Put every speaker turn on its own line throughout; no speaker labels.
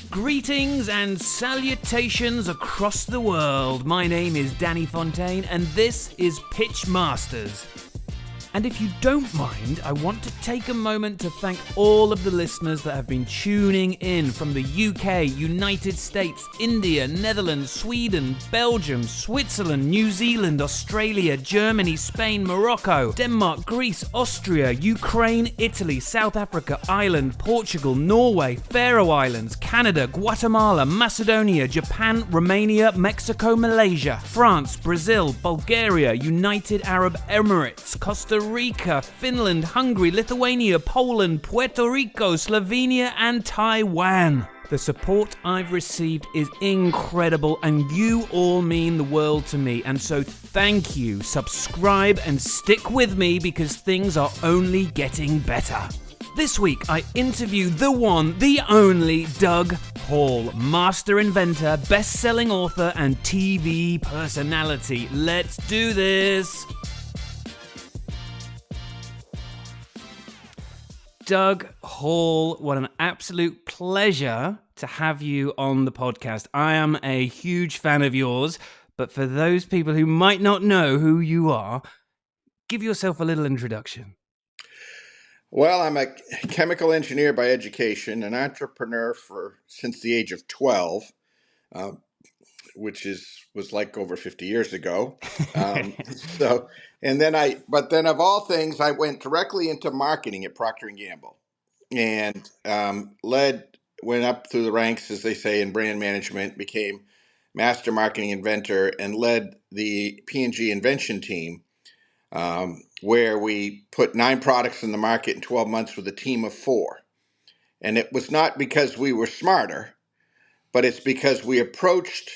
Greetings and salutations across the world. My name is Danny Fontaine and this is Pitch Masters. And if you don't mind, I want to take a moment to thank all of the listeners that have been tuning in from the UK, United States, India, Netherlands, Sweden, Belgium, Switzerland, New Zealand, Australia, Germany, Spain, Morocco, Denmark, Greece, Austria, Ukraine, Italy, South Africa, Ireland, Portugal, Norway, Faroe Islands, Canada, Guatemala, Macedonia, Japan, Romania, Mexico, Malaysia, France, Brazil, Bulgaria, United Arab Emirates, Costa Eureka, Finland, Hungary, Lithuania, Poland, Puerto Rico, Slovenia, and Taiwan. The support I've received is incredible, and you all mean the world to me, and so thank you. Subscribe and stick with me because things are only getting better. This week, I interview the one, the only Doug Hall, master inventor, best-selling author, and TV personality. Let's do this. Doug Hall, what an absolute pleasure to have you on the podcast. I am a huge fan of yours, but for those people who might not know who you are, give yourself a little introduction.
Well, I'm a chemical engineer by education, an entrepreneur since the age of 12, which was like over 50 years ago. But then of all things, I went directly into marketing at Procter & Gamble and went up through the ranks, as they say, in brand management, became master marketing inventor, and led the P&G invention team, where we put 9 products in the market in 12 months with a team of 4. And it was not because we were smarter, but it's because we approached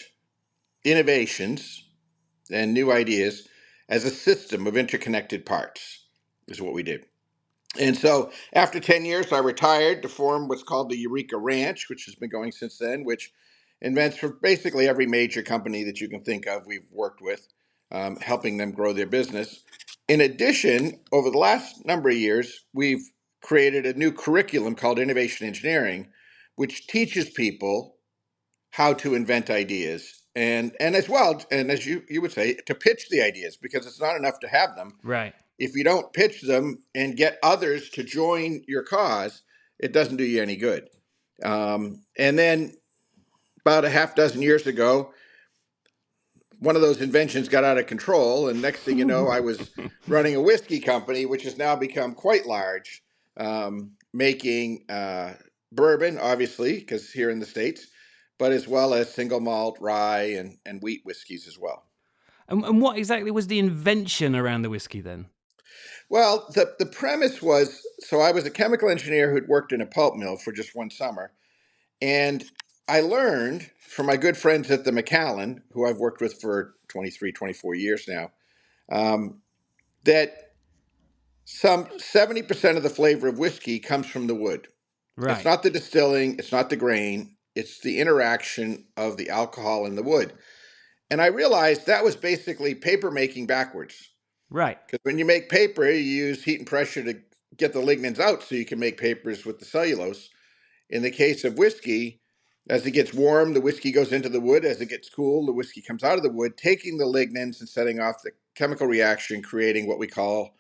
innovations and new ideas as a system of interconnected parts, is what we did. And so after 10 years, I retired to form what's called the Eureka Ranch, which has been going since then, which invents for basically every major company that you can think of we've worked with, helping them grow their business. In addition, over the last number of years, we've created a new curriculum called Innovation Engineering, which teaches people how to invent ideas and as well, and as you would say, to pitch the ideas, because it's not enough to have them.
Right.
If you don't pitch them and get others to join your cause, it doesn't do you any good. And then about a half dozen years ago, one of those inventions got out of control, and next thing you know, I was running a whiskey company, which has now become quite large, making bourbon, obviously, because here in the States, but as well as single malt, rye, and wheat whiskeys as well.
And what exactly was the invention around the whiskey then?
Well, the premise was, so I was a chemical engineer who'd worked in a pulp mill for just one summer, and I learned from my good friends at the Macallan, who I've worked with for 23, 24 years now, that some 70% of the flavor of whiskey comes from the wood.
Right.
It's not the distilling, it's not the grain, it's the interaction of the alcohol and the wood. And I realized that was basically paper making backwards.
Right.
Because when you make paper, you use heat and pressure to get the lignins out so you can make papers with the cellulose. In the case of whiskey, as it gets warm, the whiskey goes into the wood. As it gets cool, the whiskey comes out of the wood, taking the lignins and setting off the chemical reaction, creating what we call,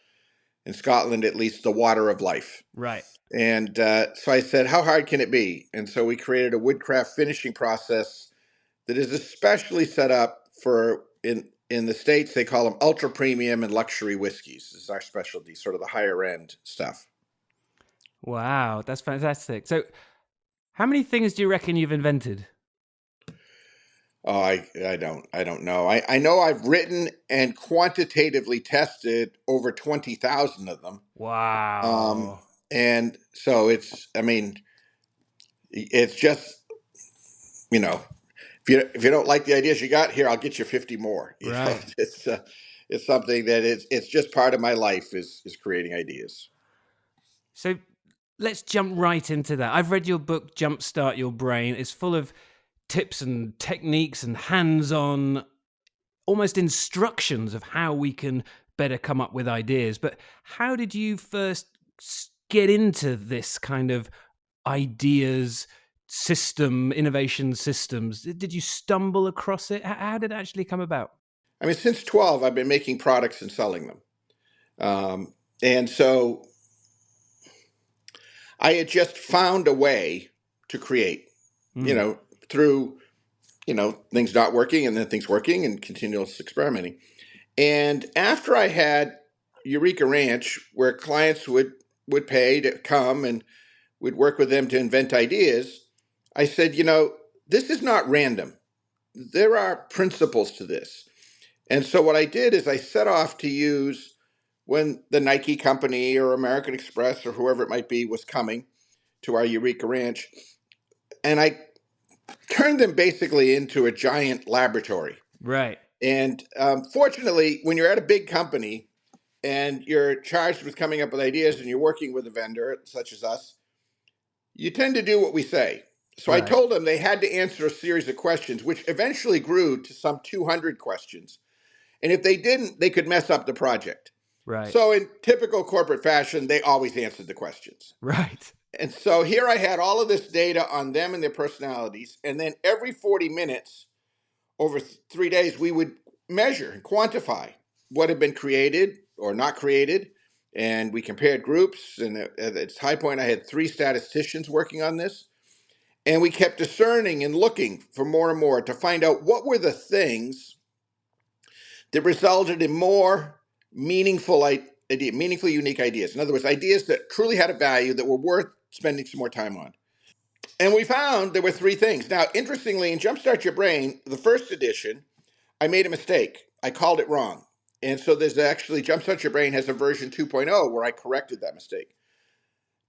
in Scotland at least, the water of life.
Right.
And so I said, how hard can it be? And so we created a woodcraft finishing process that is especially set up for, in the States, they call them ultra premium and luxury whiskeys. This is our specialty, sort of the higher end stuff.
Wow, that's fantastic. So how many things do you reckon you've invented?
Oh, I don't know. I know I've written and quantitatively tested over 20,000 of them.
Wow.
And so it's just, if you don't like the ideas you got here, I'll get you 50 more. You know, it's something that it's just part of my life is creating ideas.
So let's jump right into that. I've read your book, Jumpstart Your Brain. It's full of tips and techniques and hands-on, almost instructions of how we can better come up with ideas. But how did you first get into this kind of ideas system, innovation systems. Did you stumble across it? How did it actually come about?
I mean, since 12, I've been making products and selling them. And so I had just found a way to create, through, things not working and then things working and continuous experimenting. And after I had Eureka Ranch, where clients would pay to come and we'd work with them to invent ideas, I said, this is not random. There are principles to this. And so what I did is I set off to use when the Nike company or American Express or whoever it might be was coming to our Eureka Ranch, and I turned them basically into a giant laboratory.
Right.
And fortunately, when you're at a big company and you're charged with coming up with ideas and you're working with a vendor such as us, you tend to do what we say. So I
Right.
told them they had to answer a series of questions, which eventually grew to some 200 questions. And if they didn't, they could mess up the project.
Right.
So in typical corporate fashion, they always answered the questions.
Right.
And so here I had all of this data on them and their personalities. And then every 40 minutes over 3 days, we would measure and quantify what had been created or not created. And we compared groups. And at its high point, I had 3 statisticians working on this. And we kept discerning and looking for more and more to find out what were the things that resulted in more meaningfully unique ideas. In other words, ideas that truly had a value that were worth spending some more time on. And we found there were 3 things. Now, interestingly, in Jumpstart Your Brain, the first edition, I made a mistake. I called it wrong. And so there's actually, Jumpstart Your Brain has a version 2.0 where I corrected that mistake.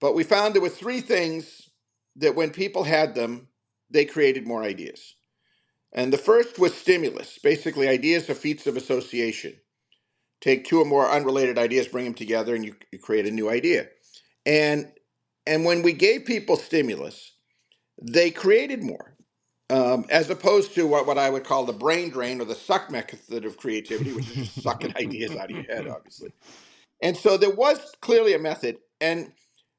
But we found there were 3 things that when people had them, they created more ideas. And the first was stimulus, basically ideas or feats of association. Take 2 or more unrelated ideas, bring them together, and you create a new idea. And when we gave people stimulus, they created more, as opposed to what I would call the brain drain or the suck method of creativity, which is just sucking ideas out of your head, obviously. And so there was clearly a method. And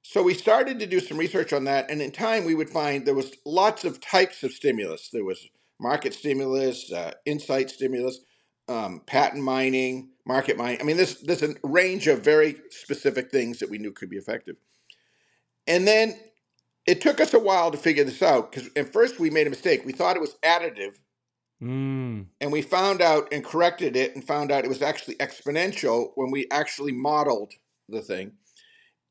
so we started to do some research on that. And in time, we would find there was lots of types of stimulus. There was market stimulus, insight stimulus, patent mining, market mining. I mean, there's a range of very specific things that we knew could be effective. And then it took us a while to figure this out because at first we made a mistake. We thought it was additive. And we found out and corrected it and found out it was actually exponential when we actually modeled the thing.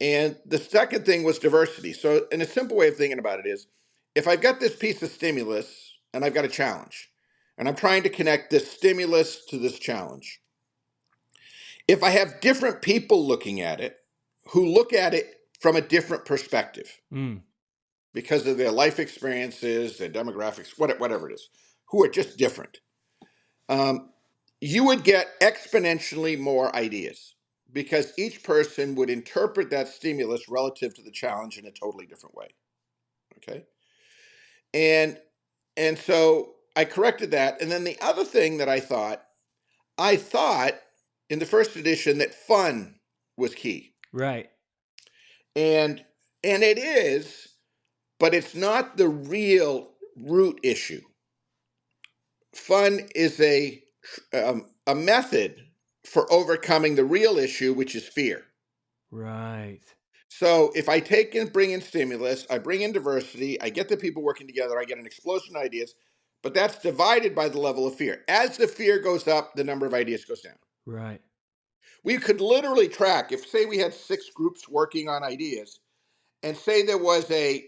And the second thing was diversity. So in a simple way of thinking about it is, if I've got this piece of stimulus and I've got a challenge, and I'm trying to connect this stimulus to this challenge, if I have different people looking at it, who look at it from a different perspective, because of their life experiences, their demographics, whatever it is, who are just different, you would get exponentially more ideas because each person would interpret that stimulus relative to the challenge in a totally different way. Okay. And so I corrected that. And then the other thing that I thought in the first edition that fun was key.
Right.
And it is, but it's not the real root issue. Fun is a method for overcoming the real issue, which is fear.
Right.
So if I take and bring in stimulus, I bring in diversity, I get the people working together, I get an explosion of ideas, but that's divided by the level of fear. As the fear goes up, the number of ideas goes down.
Right.
We could literally track, if say we had 6 groups working on ideas, and say there was a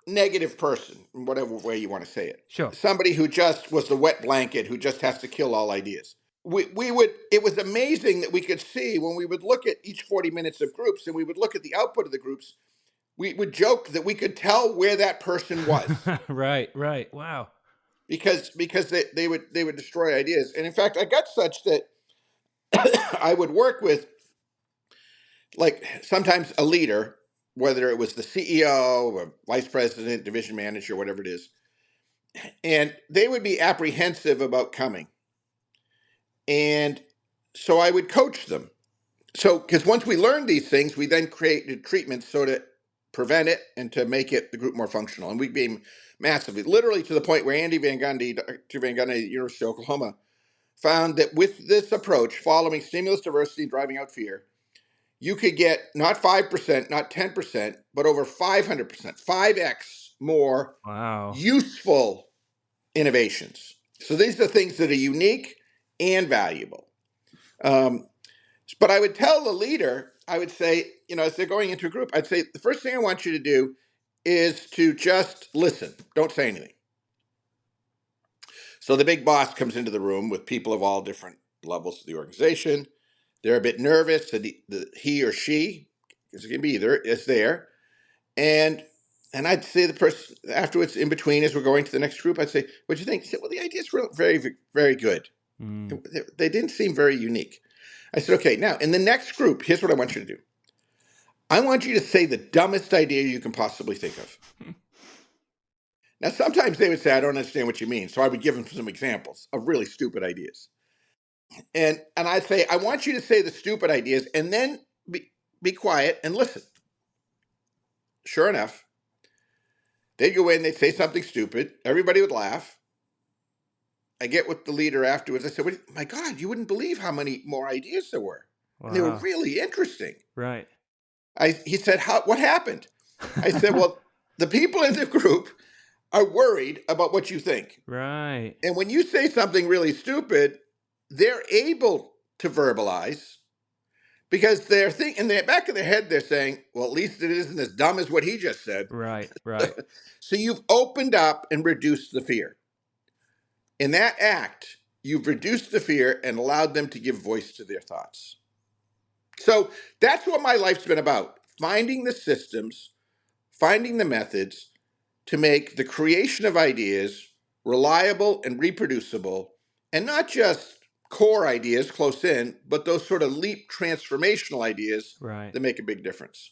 negative person, in whatever way you want to say it.
Sure.
Somebody who just was the wet blanket, who just has to kill all ideas. It was amazing that we could see when we would look at each 40 minutes of groups and we would look at the output of the groups, we would joke that we could tell where that person was.
Right. Wow.
Because they would destroy ideas. And in fact, I got such that I would work with, like, sometimes a leader, whether it was the CEO or vice president, division manager, whatever it is, and they would be apprehensive about coming. And so I would coach them. So, because once we learned these things, we then created treatments so that prevent it and to make the group more functional. And we became massively, literally to the point where Dr. Van Gundy at the University of Oklahoma found that with this approach, following stimulus, diversity, and driving out fear, you could get not 5%, not 10%, but over 500%, 5x more useful innovations. So these are things that are unique and valuable. But I would tell the leader, I would say, as they're going into a group, I'd say the first thing I want you to do is to just listen. Don't say anything. So the big boss comes into the room with people of all different levels of the organization. They're a bit nervous that he or she, because it can be either, is there. And I'd say the person afterwards, in between, as we're going to the next group, I'd say, "What do you think?" He said, "Well, the ideas were very, very good. They didn't seem very unique." I said, "Okay, now in the next group, here's what I want you to do. I want you to say the dumbest idea you can possibly think of." Now, sometimes they would say, "I don't understand what you mean." So I would give them some examples of really stupid ideas. And I'd say, "I want you to say the stupid ideas and then be quiet and listen." Sure enough, they'd go in, they'd say something stupid. Everybody would laugh. I get with the leader afterwards. I said, "My God, you wouldn't believe how many more ideas there were. Wow. And they were really interesting."
Right.
He said, "What happened?" I said, "Well, the people in the group are worried about what you think.
Right.
And when you say something really stupid, they're able to verbalize because they're thinking in the back of their head, they're saying, well, at least it isn't as dumb as what he just said."
Right.
So you've opened up and reduced the fear. In that act, you've reduced the fear and allowed them to give voice to their thoughts. So that's what my life's been about: finding the systems, finding the methods to make the creation of ideas reliable and reproducible, and not just core ideas close in, but those sort of leap transformational ideas that make a big difference.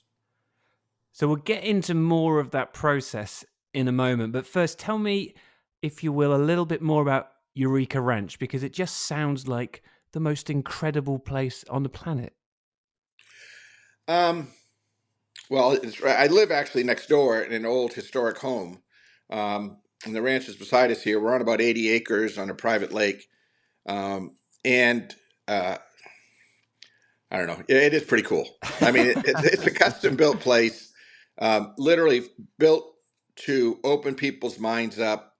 So we'll get into more of that process in a moment. But first, tell me, if you will, a little bit more about Eureka Ranch, because it just sounds like the most incredible place on the planet.
Well, I live actually next door in an old historic home. And the ranch is beside us here. We're on about 80 acres on a private lake. And I don't know, it is pretty cool. I mean, it's a custom built place, literally built to open people's minds up.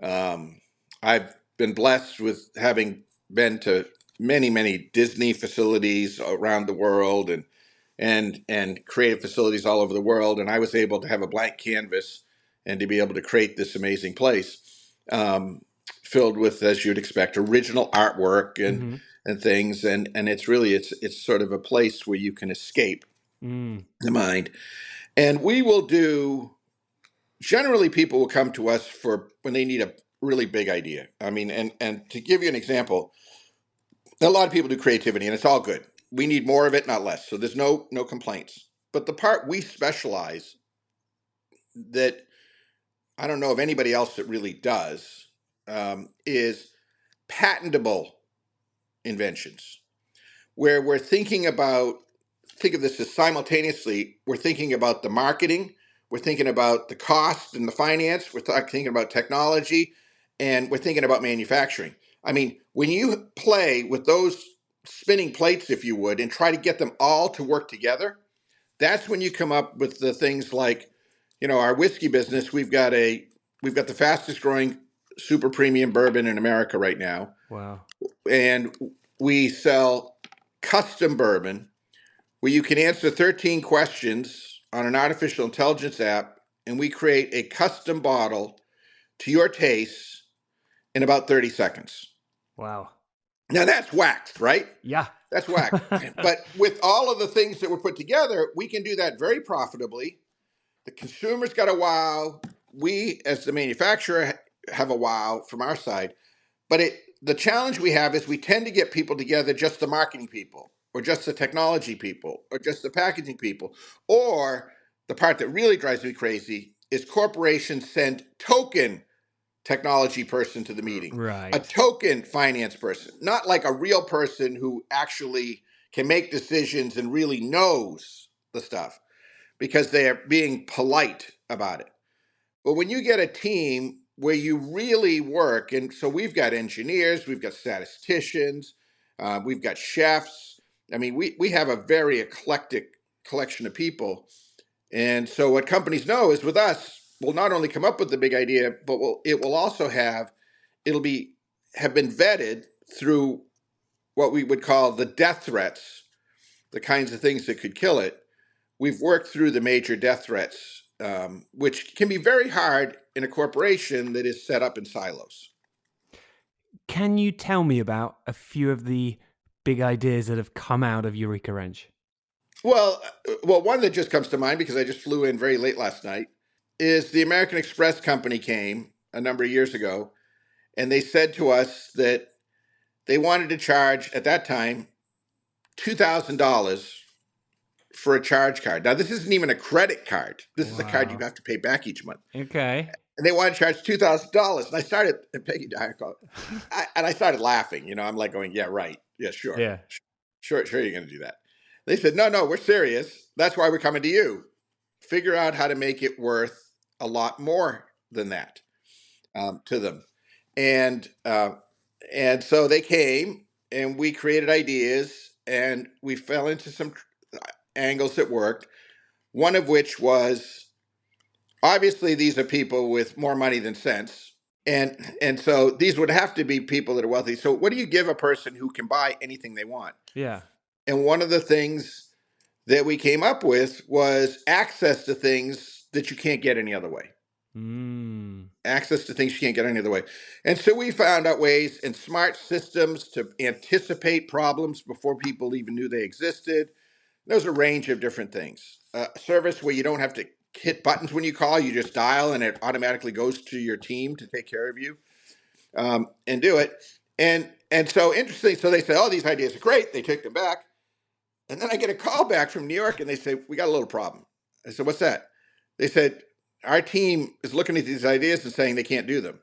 I've been blessed with having been to many, many Disney facilities around the world and creative facilities all over the world. And I was able to have a blank canvas and to be able to create this amazing place, filled with, as you'd expect, original artwork and things. And it's sort of a place where you can escape the mind. And we will do, generally people will come to us for when they need a really big idea. I mean, and to give you an example, a lot of people do creativity and it's all good. We need more of it, not less. So there's no complaints. But the part we specialize that I don't know of anybody else that really does is patentable inventions, where we're thinking about, think of this as simultaneously, we're thinking about the marketing, we're thinking about the cost and the finance, we're thinking about technology, and we're thinking about manufacturing. I mean, when you play with those spinning plates, if you would, and try to get them all to work together, that's when you come up with the things like, our whiskey business. We've got the fastest growing super premium bourbon in America right now.
Wow.
And we sell custom bourbon where you can answer 13 questions on an artificial intelligence app, and we create a custom bottle to your taste in about 30 seconds.
Wow.
Now that's waxed, right?
Yeah.
That's waxed. But with all of the things that were put together, we can do that very profitably. The consumer's got a wow. We, as the manufacturer, have a wow from our side. But the challenge we have is we tend to get people together, just the marketing people, or just the technology people, or just the packaging people. Or the part that really drives me crazy is corporations send token technology person to the meeting.
Right.
A token finance person, not like a real person who actually can make decisions and really knows the stuff. because they are being polite about it. But when you get a team where you really work, and so we've got engineers, we've got statisticians, we've got chefs. I mean, we have a very eclectic collection of people. And so what companies know is with us, we'll not only come up with the big idea, but it will also have been vetted through what we would call the death threats, the kinds of things that could kill it. We've worked through the major death threats, which can be very hard in a corporation that is set up in silos.
Can you tell me about a few of the big ideas that have come out of Eureka Wrench?
Well, one that just comes to mind because I just flew in very late last night is the American Express company came a number of years ago, and they said to us that they wanted to charge at that time $2,000 for a charge card. Now, this isn't even a credit card. This is a card you have to pay back each month.
Okay.
And they want to charge $2,000. And I started, and Peggy Dyer I started laughing. You know, I'm like going, yeah, right. Yeah, sure.
Yeah.
Sure, you're going to do that. They said, no, we're serious. That's why we're coming to you. Figure out how to make it worth a lot more than that to them. And so they came and we created ideas and we fell into some angles that worked. One of which was, obviously, these are people with more money than sense. And so these would have to be people that are wealthy. So what do you give a person who can buy anything they want?
Yeah.
And one of the things that we came up with was access to things that you can't get any other way. Access to things you can't get any other way. And so we found out ways and smart systems to anticipate problems before people even knew they existed. There's a range of different things. A service where you don't have to hit buttons when you call, you just dial and it automatically goes to your team to take care of you and do it. And so interesting. So they say, oh, these ideas are great. They take them back. And then I get a call back from New York and they say, we got a little problem. I said, what's that? They said, our team is looking at these ideas and saying they can't do them.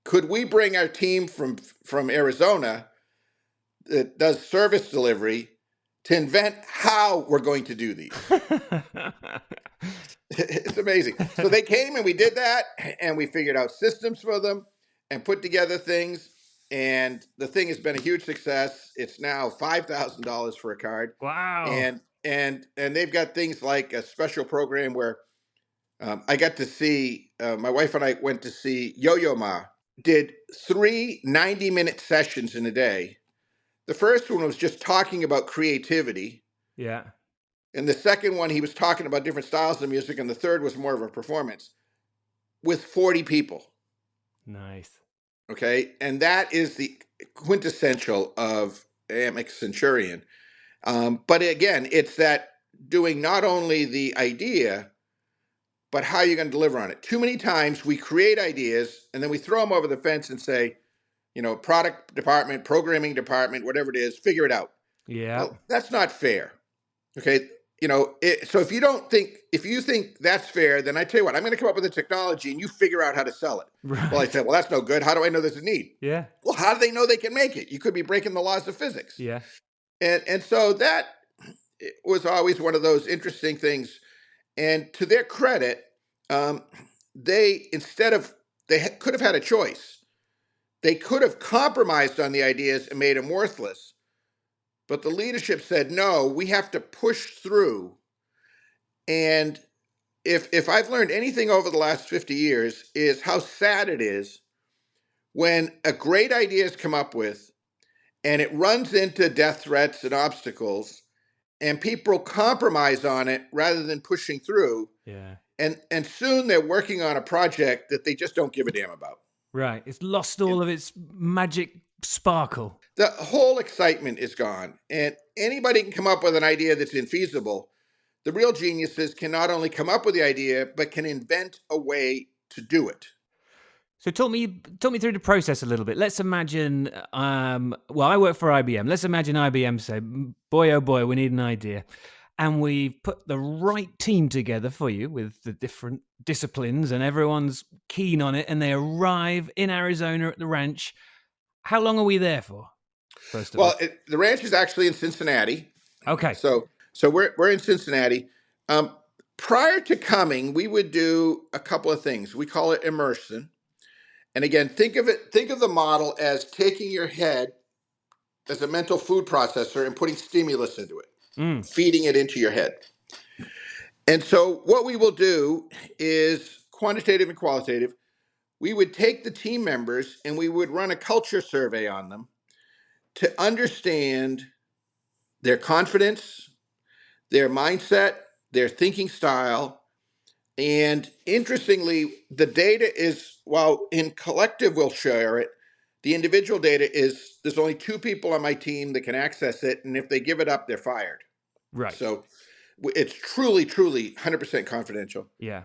Could we bring our team from Arizona that does service delivery to invent how we're going to do these? It's amazing. So they came and we did that and we figured out systems for them and put together things. And the thing has been a huge success. It's now $5,000 for a card.
Wow.
And they've got things like a special program where I got to see, my wife and I went to see Yo-Yo Ma, did 3 90-minute sessions in a day. The first one was just talking about creativity.
Yeah.
And the second one, he was talking about different styles of music. And the third was more of a performance with 40 people.
Nice.
Okay. And that is the quintessential of Amex Centurion. But again, it's that doing not only the idea, but how you're going to deliver on it. Too many times we create ideas and then we throw them over the fence and say, you know, product department, programming department, whatever it is, figure it out.
Yeah.
Well, that's not fair. Okay. You know, so if you think that's fair, then I tell you what, I'm going to come up with a technology and you figure out how to sell it.
Right.
Well, I said, well, that's no good. How do I know there's a need?
Yeah.
Well, how do they know they can make it? You could be breaking the laws of physics.
Yeah.
And so that was always one of those interesting things. And to their credit, they could have had a choice. They could have compromised on the ideas and made them worthless. But the leadership said, no, we have to push through. And if I've learned anything over the last 50 years is how sad it is when a great idea is come up with and it runs into death threats and obstacles and people compromise on it rather than pushing through.
Yeah.
And soon they're working on a project that they just don't give a damn about.
Right. It's lost all of its magic sparkle.
The whole excitement is gone. And anybody can come up with an idea that's infeasible. The real geniuses can not only come up with the idea, but can invent a way to do it.
So talk me through the process a little bit. Let's imagine, well, I work for IBM. Let's imagine IBM say, boy, oh boy, we need an idea. And we've put the right team together for you with the different disciplines and everyone's keen on it. And they arrive in Arizona at the ranch. How long are we there for, first of all?
Well, the ranch is actually in Cincinnati.
Okay.
So we're in Cincinnati. prior to coming, we would do a couple of things. We call it immersion. And again, think of the model as taking your head as a mental food processor and putting stimulus into it, feeding it into your head. And so what we will do is quantitative and qualitative. We would take the team members and we would run a culture survey on them to understand their confidence, their mindset, their thinking style. And interestingly, the data is, while in collective we'll share it, the individual data is there's only 2 people on my team that can access it. And if they give it up, they're fired.
Right.
So it's truly, truly 100% confidential.
Yeah.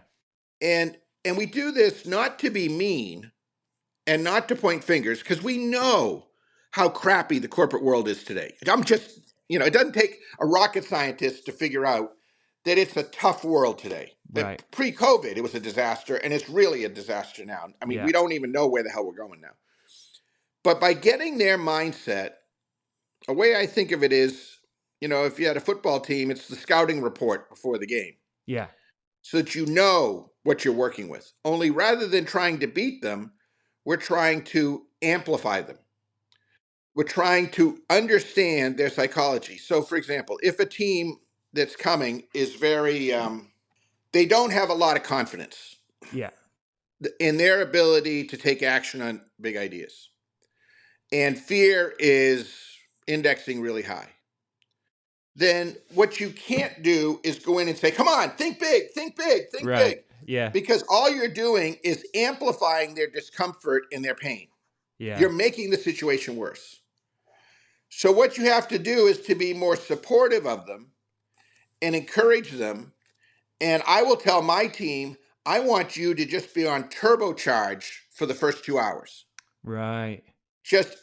And we do this not to be mean and not to point fingers, because we know how crappy the corporate world is today. I'm just, it doesn't take a rocket scientist to figure out that it's a tough world today.
Right.
Pre-COVID, it was a disaster, and it's really a disaster now. I mean, we don't even know where the hell we're going now. But by getting their mindset, a way I think of it is, if you had a football team, it's the scouting report before the game.
Yeah.
So that you know what you're working with. Only rather than trying to beat them, we're trying to amplify them. We're trying to understand their psychology. So, for example, if a team that's coming is very, they don't have a lot of confidence in their ability to take action on big ideas, and fear is indexing really high, then what you can't do is go in and say, come on, think big, think big, think big.
Yeah.
Because all you're doing is amplifying their discomfort and their pain.
Yeah.
You're making the situation worse. So what you have to do is to be more supportive of them and encourage them. And I will tell my team, I want you to just be on turbocharge for the first 2 hours.
Right.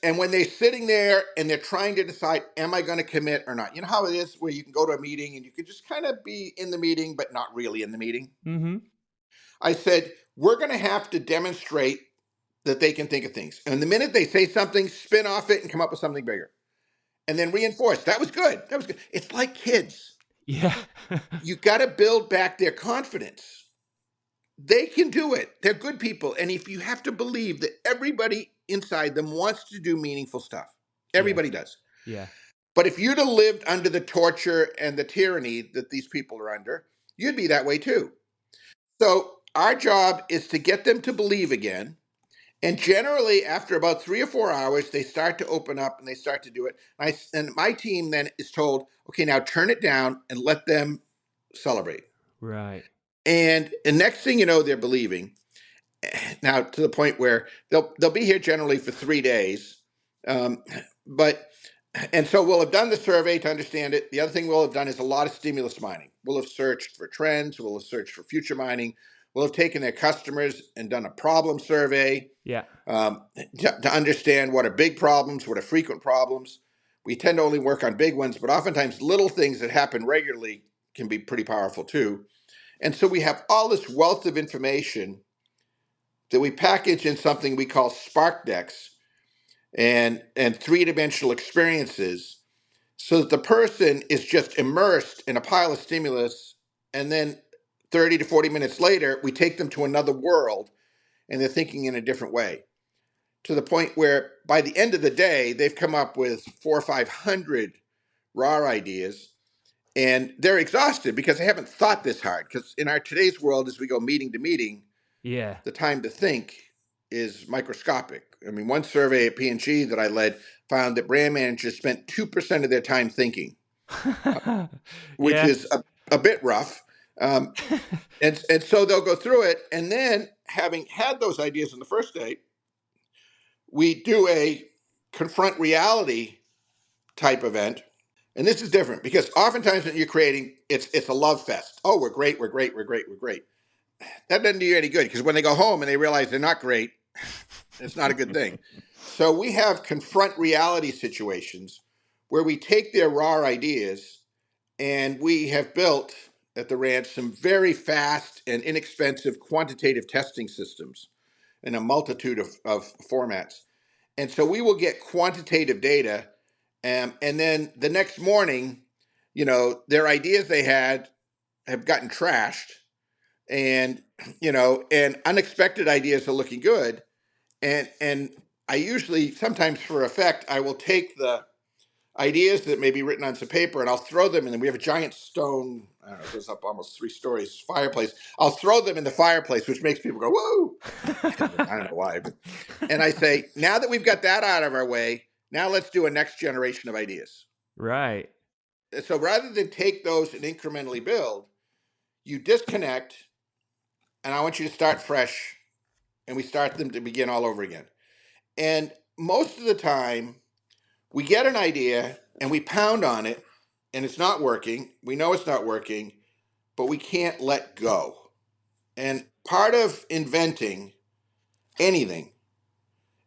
And when they're sitting there and they're trying to decide, am I going to commit or not? You know how it is where you can go to a meeting and you can just kind of be in the meeting, but not really in the meeting?
Mm-hmm.
I said, we're going to have to demonstrate that they can think of things. And the minute they say something, spin off it and come up with something bigger. And then reinforce. That was good. That was good. It's like kids.
Yeah.
You got to build back their confidence. They can do it. They're good people. And if you have to believe that everybody inside them wants to do meaningful stuff. Everybody does.
Yeah.
But if you'd have lived under the torture and the tyranny that these people are under, you'd be that way too. So our job is to get them to believe again. And generally, after about 3 or 4 hours, they start to open up and they start to do it. And my team then is told, okay, now turn it down and let them celebrate.
Right.
And next thing you know, they're believing. Now to the point where they'll be here generally for 3 days. And so we'll have done the survey to understand it. The other thing we'll have done is a lot of stimulus mining. We'll have searched for trends. We'll have searched for future mining. We'll have taken their customers and done a problem survey.
Yeah.
To understand what are big problems, what are frequent problems. We tend to only work on big ones, but oftentimes little things that happen regularly can be pretty powerful too. And so we have all this wealth of information that we package in something we call Spark Decks and 3-dimensional experiences, so that the person is just immersed in a pile of stimulus, and then 30 to 40 minutes later, we take them to another world and they're thinking in a different way. To the point where by the end of the day, they've come up with 400 or 500 raw ideas, and they're exhausted because they haven't thought this hard. Because in our today's world, as we go meeting to meeting, the time to think is microscopic. I mean, one survey at P&G that I led found that brand managers spent 2% of their time thinking, which is a bit rough. And so they'll go through it, and then having had those ideas on the first day, we do a confront reality type event. And this is different because oftentimes when you're creating, it's a love fest. Oh, we're great, we're great, we're great, we're great. That doesn't do you any good, because when they go home and they realize they're not great, it's not a good thing. So we have confront reality situations where we take their raw ideas, and we have built at the ranch some very fast and inexpensive quantitative testing systems in a multitude of formats. And so we will get quantitative data, and then the next morning, their ideas they had have gotten trashed, and and unexpected ideas are looking good, and I usually, sometimes for effect, I will take the ideas that may be written on some paper and I'll throw them in. And we have a giant stone, I don't know, it goes up almost 3 stories, fireplace. I'll throw them in the fireplace, which makes people go, whoa. I don't know why. And I say, now that we've got that out of our way, now let's do a next generation of ideas.
Right.
So rather than take those and incrementally build, you disconnect, and I want you to start fresh, and we start them to begin all over again. And most of the time, we get an idea and we pound on it, and it's not working. We know it's not working, but we can't let go. And part of inventing anything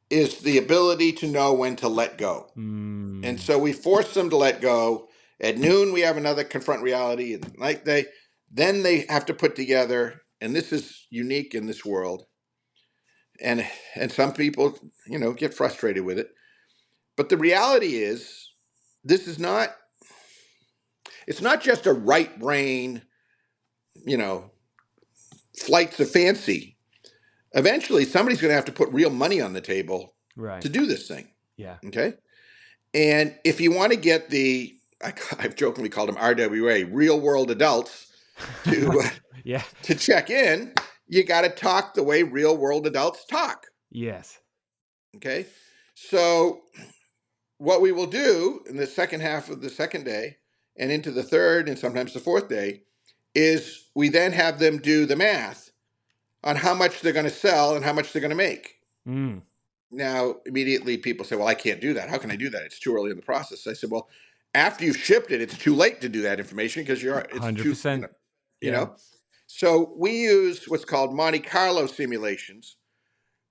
is the ability to know when to let go. And so we force them to let go. At noon, we have another confront reality. And then they have to put together, and this is unique in this world. And some people, get frustrated with it. But the reality is, this is not, it's not just a right brain, flights of fancy. Eventually, somebody's going to have to put real money on the table to do this thing.
Yeah.
Okay. And if you want to get I've jokingly called them RWA, real world adults, to check in, you got to talk the way real world adults talk.
Yes.
Okay. So what we will do in the second half of the second day and into the third and sometimes the fourth day is we then have them do the math on how much they're going to sell and how much they're going to make. Now, immediately people say, well, I can't do that. How can I do that? It's too early in the process. I said, well, after you've shipped it, it's too late to do that information because it's
100%.
So we use what's called Monte Carlo simulations,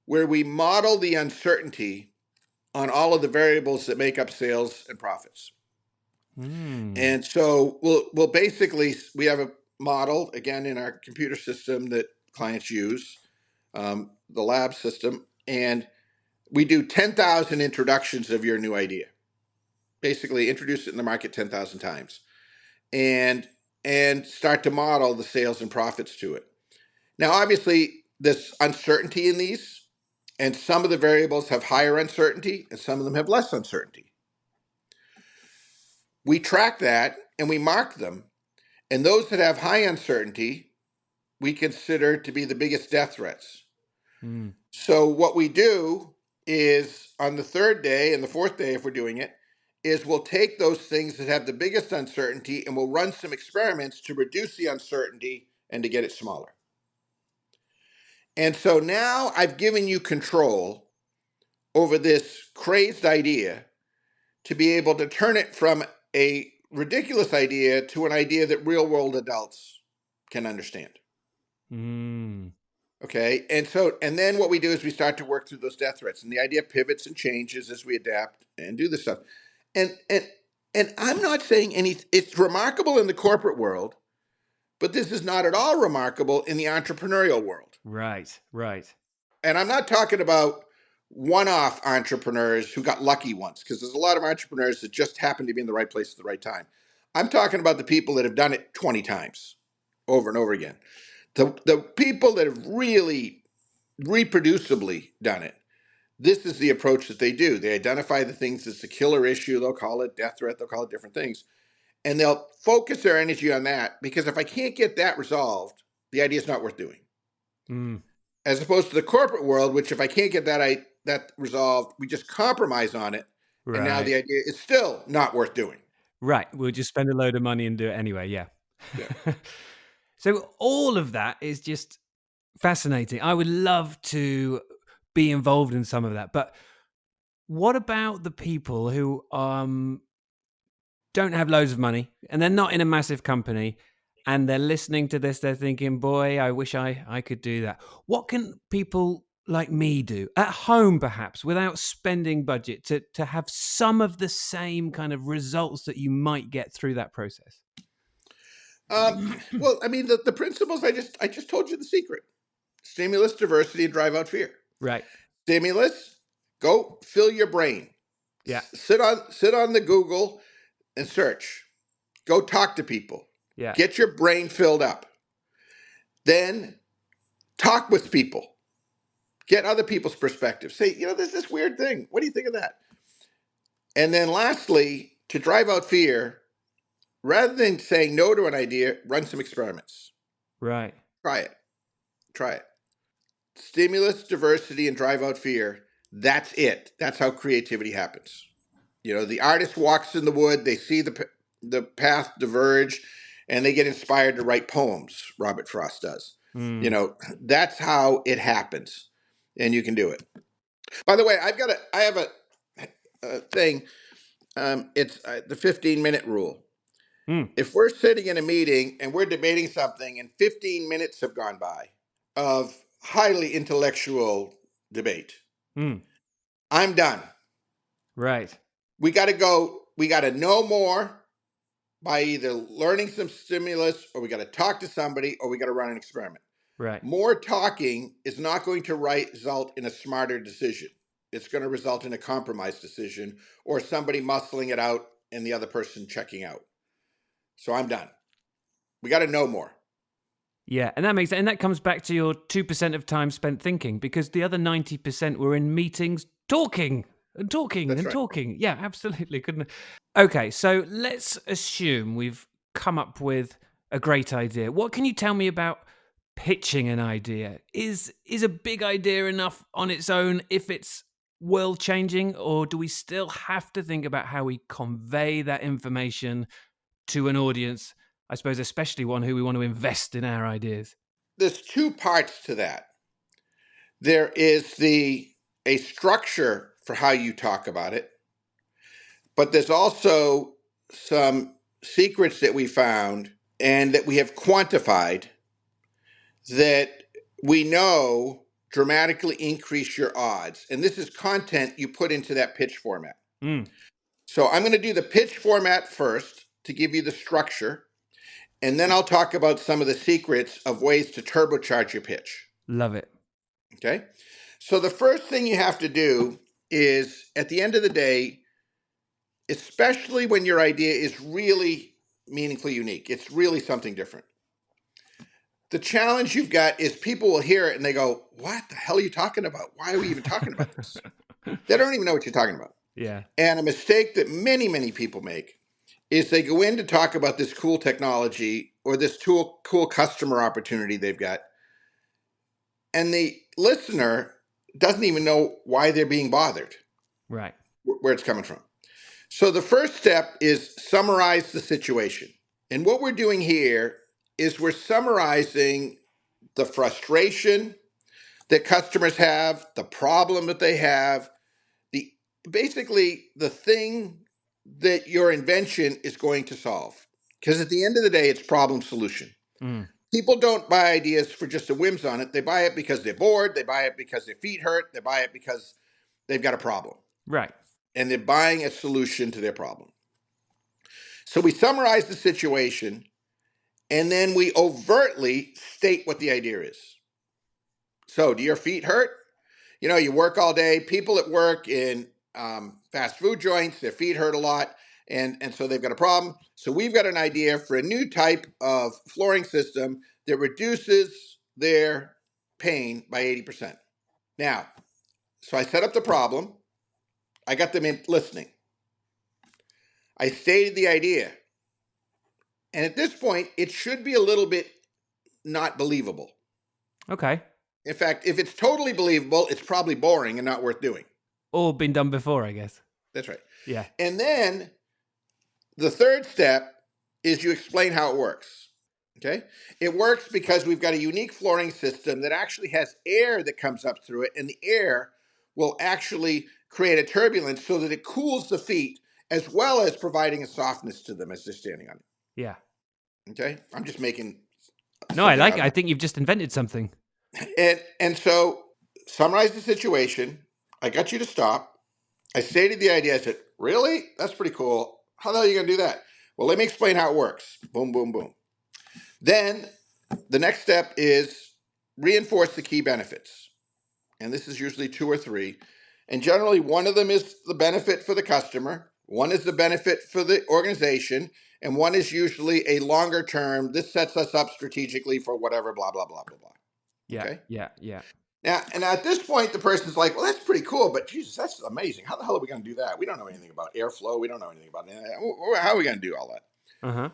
where we model the uncertainty on all of the variables that make up sales and profits. And so we'll basically, we have a model, again, in our computer system that clients use, the lab system, and we do 10,000 introductions of your new idea. Basically introduce it in the market 10,000 times and start to model the sales and profits to it. Now, obviously, there's uncertainty in these, and some of the variables have higher uncertainty and some of them have less uncertainty. We track that and we mark them, and those that have high uncertainty, we consider to be the biggest death threats. So what we do is on the third day and the fourth day, if we're doing it, is we'll take those things that have the biggest uncertainty and we'll run some experiments to reduce the uncertainty and to get it smaller. And so now I've given you control over this crazed idea to be able to turn it from a ridiculous idea to an idea that real world adults can understand. Okay. And then what we do is we start to work through those death threats, and the idea pivots and changes as we adapt and do this stuff. And I'm not saying it's remarkable in the corporate world, but this is not at all remarkable in the entrepreneurial world.
Right.
And I'm not talking about one-off entrepreneurs who got lucky once, because there's a lot of entrepreneurs that just happen to be in the right place at the right time. I'm talking about the people that have done it 20 times over and over again. The people that have really reproducibly done it. This is the approach that they do. They identify the things that's a killer issue. They'll call it death threat. They'll call it different things. And they'll focus their energy on that, because if I can't get that resolved, the idea is not worth doing. As opposed to the corporate world, which if I can't get that resolved, we just compromise on it. Right. And now the idea is still not worth doing.
Right. We'll just spend a load of money and do it anyway. Yeah. So all of that is just fascinating. I would love to be involved in some of that. But what about the people who don't have loads of money and they're not in a massive company and they're listening to this? They're thinking, boy, I wish I could do that. What can people like me do at home, perhaps, without spending budget to have some of the same kind of results that you might get through that process?
Well, I mean, the principles, I just told you the secret. Stimulus, diversity, and drive out fear.
Right.
Stimulus, go fill your brain.
Yeah.
Sit on the Google and search. Go talk to people.
Yeah.
Get your brain filled up. Then talk with people. Get other people's perspectives. Say, there's this weird thing. What do you think of that? And then lastly, to drive out fear, rather than saying no to an idea, run some experiments.
Right.
Try it. Try it. Stimulus, diversity, and drive out fear. That's it. That's how creativity happens. The artist walks in the wood, they see the path diverge, and they get inspired to write poems. Robert Frost does. That's how it happens, and you can do it. By the way, I have a thing. It's the 15-minute rule. If we're sitting in a meeting and we're debating something, and 15 minutes have gone by of highly intellectual debate, I'm done.
Right.
We got to go. We got to know more by either learning some stimulus, or we got to talk to somebody, or we got to run an experiment.
Right.
More talking is not going to result in a smarter decision. It's going to result in a compromised decision, or somebody muscling it out and the other person checking out. So I'm done. We got to know more.
Yeah, and that comes back to your 2% of time spent thinking, because the other 90% were in meetings talking and talking.
That's
and
right.
talking. Yeah, absolutely. Couldn't. Okay, so let's assume we've come up with a great idea. What can you tell me about pitching an idea? Is a big idea enough on its own if it's world changing, or do we still have to think about how we convey that information to an audience? I suppose especially one who we want to invest in our ideas.
There's two parts to that. There is a structure for how you talk about it, but there's also some secrets that we found and that we have quantified that we know dramatically increase your odds. And this is content you put into that pitch format. So I'm going to do the pitch format first to give you the structure, and then I'll talk about some of the secrets of ways to turbocharge your pitch.
Love it.
Okay. So the first thing you have to do is, at the end of the day, especially when your idea is really meaningfully unique, it's really something different. The challenge you've got is people will hear it and they go, what the hell are you talking about? Why are we even talking about this? They don't even know what you're talking about.
Yeah.
And a mistake that many, many people make is they go in to talk about this cool technology or this cool customer opportunity they've got, and the listener doesn't even know why they're being bothered.
Right.
Where it's coming from. So the first step is summarize the situation. And what we're doing here is we're summarizing the frustration that customers have, the problem that they have, basically the thing that your invention is going to solve. Because at the end of the day, it's problem solution. People don't buy ideas for just a whims on it. They buy it because they're bored. They buy it because their feet hurt. They buy it because they've got a problem.
Right.
And they're buying a solution to their problem. So we summarize the situation, and then we overtly state what the idea is. So, do your feet hurt? You work all day. People at work in fast food joints, their feet hurt a lot, and so they've got a problem. So we've got an idea for a new type of flooring system that reduces their pain by 80%. Now, so I set up the problem. I got them in listening. I stated the idea. And at this point, it should be a little bit not believable.
Okay.
In fact, if it's totally believable, it's probably boring and not worth doing.
Or been done before, I guess.
That's right.
Yeah.
And then the third step is you explain how it works. Okay? It works because we've got a unique flooring system that actually has air that comes up through it, and the air will actually create a turbulence so that it cools the feet as well as providing a softness to them as they're standing on it.
Yeah.
Okay? I'm just making...
No, I like it. I think you've just invented something.
And so, summarize the situation. I got you to stop. I stated the idea. I said, really? That's pretty cool. How the hell are you going to do that? Well, let me explain how it works. Boom, boom, boom. Then, the next step is reinforce the key benefits. And this is usually 2 or 3. And generally, one of them is the benefit for the customer. One is the benefit for the organization, and one is usually a longer term. This sets us up strategically for whatever, blah, blah, blah, blah, blah.
Yeah.
Okay.
Yeah. Yeah.
Now, and at this point, the person's like, well, that's pretty cool, but Jesus, that's amazing. How the hell are we going to do that? We don't know anything about airflow. We don't know anything about that. How are we going to do all that?
Uh-huh.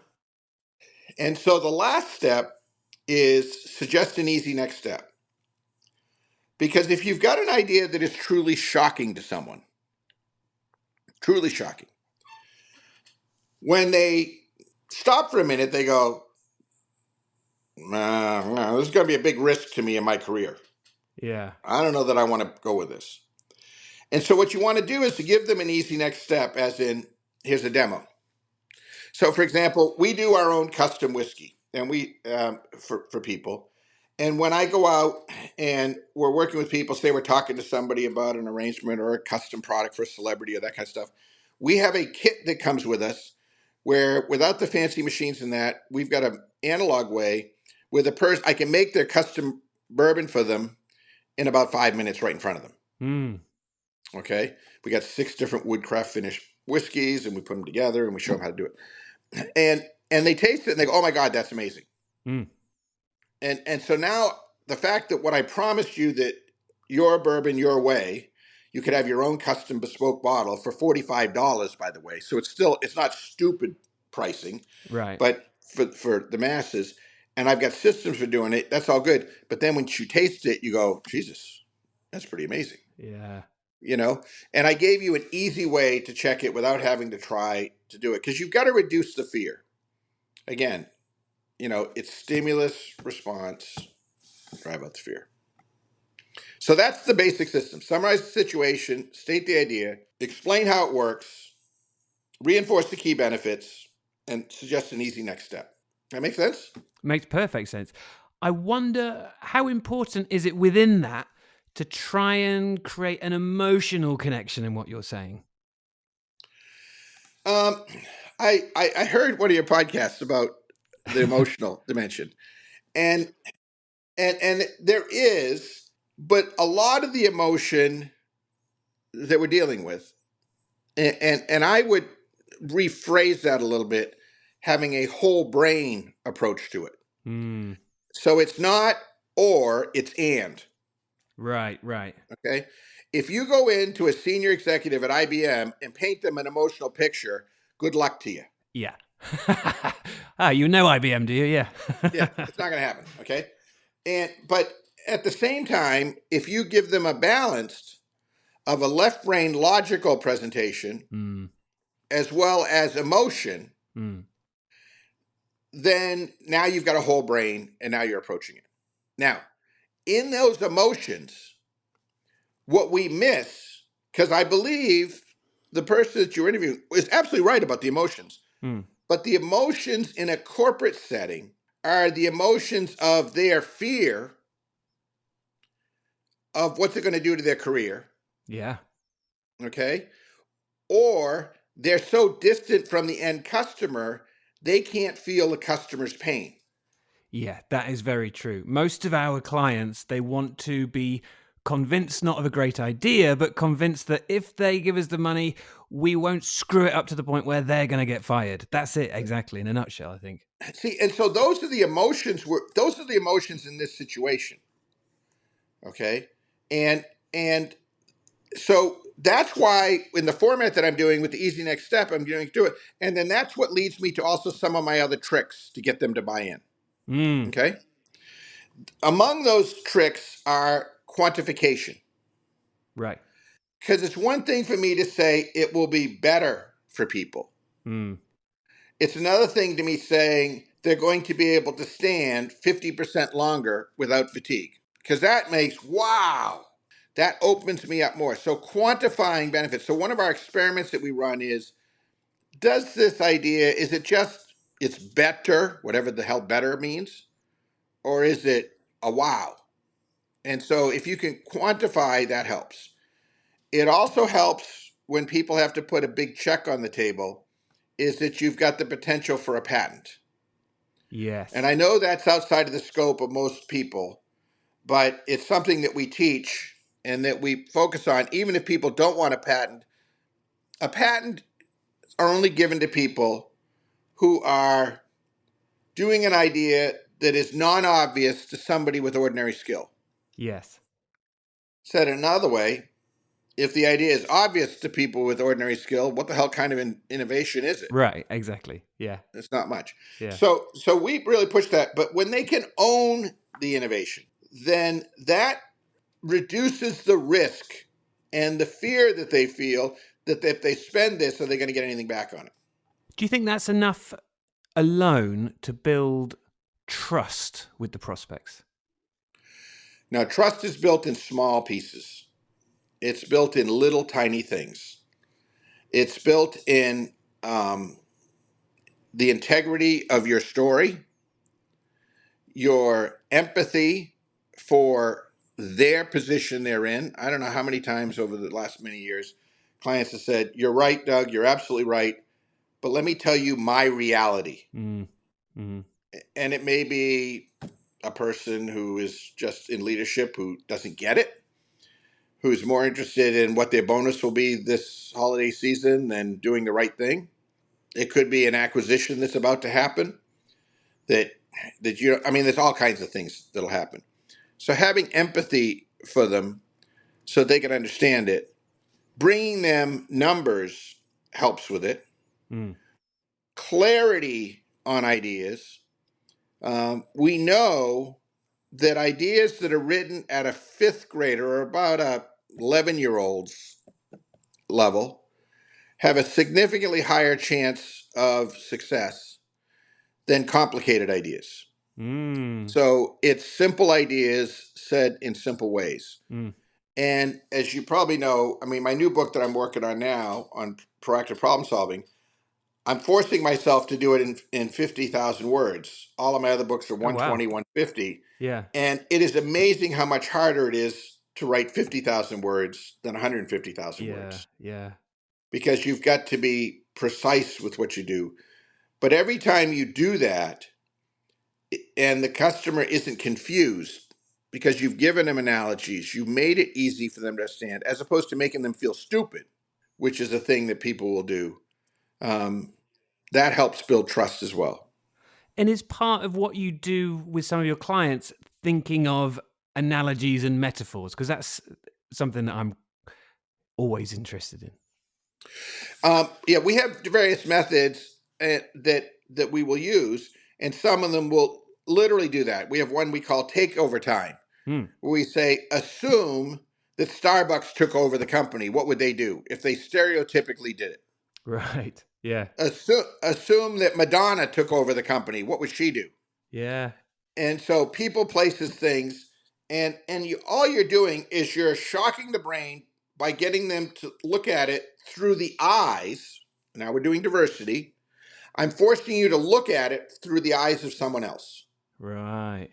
And so the last step is suggest an easy next step. Because if you've got an idea that is truly shocking to someone, truly shocking, when they stop for a minute, they go, nah, this is going to be a big risk to me in my career.
Yeah.
I don't know that I want to go with this. And so what you want to do is to give them an easy next step, as in, here's a demo. So, for example, we do our own custom whiskey, and we for people. And when I go out and we're working with people, say we're talking to somebody about an arrangement or a custom product for a celebrity or that kind of stuff, we have a kit that comes with us where, without the fancy machines and that, we've got an analog way where the person, I can make their custom bourbon for them in about 5 minutes right in front of them.
Mm.
Okay, we got 6 different woodcraft finished whiskeys, and we put them together and we show them how to do it. And they taste it and they go, "Oh my God, that's amazing."
Mm.
And so now the fact that what I promised you, that your bourbon your way, you could have your own custom bespoke bottle for $45, by the way. So it's not stupid pricing,
Right.
but for the masses. And I've got systems for doing it. That's all good. But then when you taste it, you go, Jesus, that's pretty amazing.
Yeah.
And I gave you an easy way to check it without having to try to do it, because you've got to reduce the fear. Again, it's stimulus response, drive out the fear. So that's the basic system. Summarize the situation, state the idea, explain how it works, reinforce the key benefits, and suggest an easy next step. That make sense?
Makes perfect sense. I wonder, how important is it within that to try and create an emotional connection in what you're saying?
I heard one of your podcasts about the emotional dimension, and there is, but a lot of the emotion that we're dealing with, and I would rephrase that a little bit, having a whole brain approach to it.
Mm.
So it's not or, it's and.
Right.
Okay. If you go into a senior executive at IBM and paint them an emotional picture, good luck to you.
Yeah. You know IBM, do you? Yeah.
Yeah, it's not going to happen. Okay. But at the same time, if you give them a balanced of a left brain logical presentation as well as emotion, then now you've got a whole brain and now you're approaching it. Now, in those emotions, what we miss, because I believe the person that you're interviewing is absolutely right about the emotions, but the emotions in a corporate setting are the emotions of their fear of what's it going to do to their career.
Yeah.
Okay. Or they're so distant from the end customer, they can't feel the customer's pain.
Yeah, that is very true. Most of our clients, they want to be convinced not of a great idea, but convinced that if they give us the money, we won't screw it up to the point where they're going to get fired. That's it, exactly, in a nutshell, I think.
See, and so those are the emotions in this situation. Okay. And so that's why in the format that I'm doing with the easy next step, I'm going to do it. And then that's what leads me to also some of my other tricks to get them to buy in. Okay. Among those tricks are quantification.
Right.
Because it's one thing for me to say it will be better for people. It's another thing to me saying they're going to be able to stand 50% longer without fatigue. Because that makes, wow, that opens me up more. So quantifying benefits. So one of our experiments that we run is, does this idea, is it just, it's better, whatever the hell better means, or is it a wow? And so if you can quantify, that helps. It also helps when people have to put a big check on the table, is that you've got the potential for a patent.
Yes.
And I know that's outside of the scope of most people, but it's something that we teach and that we focus on, even if people don't want a patent. A patent are only given to people who are doing an idea that is non-obvious to somebody with ordinary skill.
Yes.
Said another way, if the idea is obvious to people with ordinary skill, what the hell kind of innovation is it?
Right. Exactly. Yeah.
It's not much.
Yeah.
So we really push that. But when they can own the innovation, then that reduces the risk and the fear that they feel that if they spend this, are they going to get anything back on it?
Do you think that's enough alone to build trust with the prospects?
Now, trust is built in small pieces. It's built in little tiny things. It's built in the integrity of your story, your empathy for their position they're in. I don't know how many times over the last many years clients have said, "You're right, Doug, you're absolutely right, but let me tell you my reality."
Mm-hmm.
And it may be a person who is just in leadership who doesn't get it, who's more interested in what their bonus will be this holiday season than doing the right thing. It could be an acquisition that's about to happen that there's all kinds of things that'll happen. So having empathy for them so they can understand it, bringing them numbers helps with it.
Mm.
Clarity on ideas. We know that ideas that are written at a fifth grader or about a 11-year-old's level have a significantly higher chance of success than complicated ideas.
Mm.
So it's simple ideas said in simple ways.
Mm.
And as you probably know, I mean, my new book that I'm working on now on proactive problem solving, I'm forcing myself to do it in 50,000 words. All of my other books are
Oh, wow.
120, 150.
Yeah.
And it is amazing how much harder it is to write 50,000 words than 150,000
Yeah.
words
Yeah.
because you've got to be precise with what you do. But every time you do that and the customer isn't confused because you've given them analogies, you've made it easy for them to understand as opposed to making them feel stupid, which is a thing that people will do. That helps build trust as well.
And is part of what you do with some of your clients thinking of analogies and metaphors? Because that's something that I'm always interested in.
Yeah, we have various methods that we will use, and some of them will literally do that. We have one we call takeover time,
Mm.
where we say, assume that Starbucks took over the company. What would they do if they stereotypically did it?
Right. Yeah.
Assume that Madonna took over the company. What would she do?
Yeah.
And so people, places, things, and all you're doing is you're shocking the brain by getting them to look at it through the eyes. Now we're doing diversity. I'm forcing you to look at it through the eyes of someone else.
Right.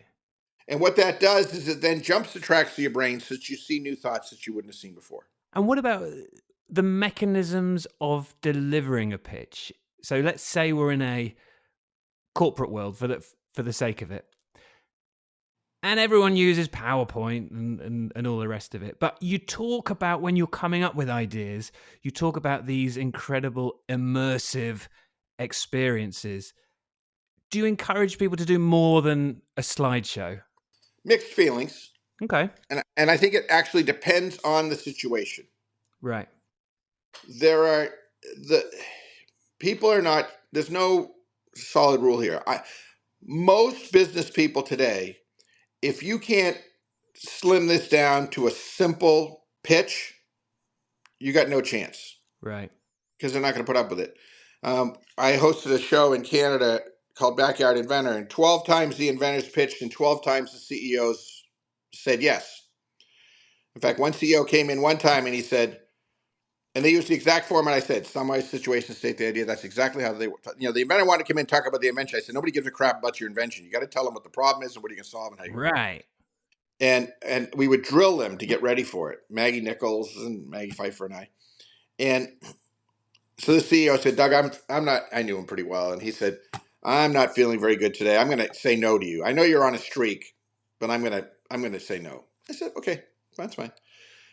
And what that does is it then jumps the tracks to your brain so that you see new thoughts that you wouldn't have seen before.
And what about the mechanisms of delivering a pitch? So let's say we're in a corporate world for the sake of it. And everyone uses PowerPoint and all the rest of it. But you talk about when you're coming up with ideas, you talk about these incredible immersive experiences. Do you encourage people to do more than a slideshow?
Mixed feelings.
Okay.
And I think it actually depends on the situation.
Right.
There are the people are not, there's no solid rule here. Most business people today, if you can't slim this down to a simple pitch, you got no chance
Right.
because they're not going to put up with it. I hosted a show in Canada called Backyard Inventor, and 12 times the inventors pitched, and 12 times the CEOs said yes. In fact, one CEO came in one time and he said, and they used the exact format I said, summarize situation, state the idea. That's exactly how they, the inventor wanted to come in and talk about the invention. I said, nobody gives a crap about your invention. You got to tell them what the problem is and what you can solve and how you can.
Right.
And we would drill them to get ready for it. Maggie Nichols and Maggie Pfeiffer and I. And so the CEO said, Doug, I'm not, I knew him pretty well. And he said, I'm not feeling very good today. I'm going to say no to you. I know you're on a streak, but I'm going to say no. I said, okay, that's fine.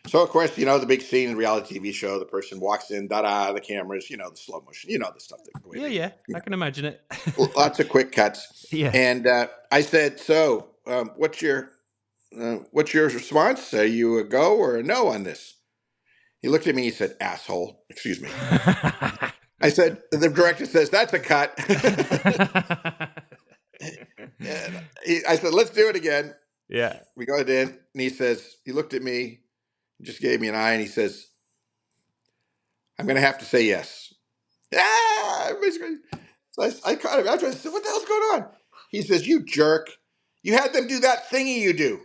So, of course, the big scene in reality TV show, the person walks in, da-da, the cameras, the slow motion, the stuff, the way
Yeah, I can imagine it.
lots of quick cuts.
Yeah.
And I said, so what's your response? Are you a go or a no on this? He looked at me, he said, asshole, excuse me. I said, the director says, that's a cut. And I said, let's do it again.
Yeah.
We go in, and he looked at me, just gave me an eye, and he says, I'm going to have to say yes. Basically. So I caught him after. I said, what the hell's going on? He says, you jerk. You had them do that thingy you do.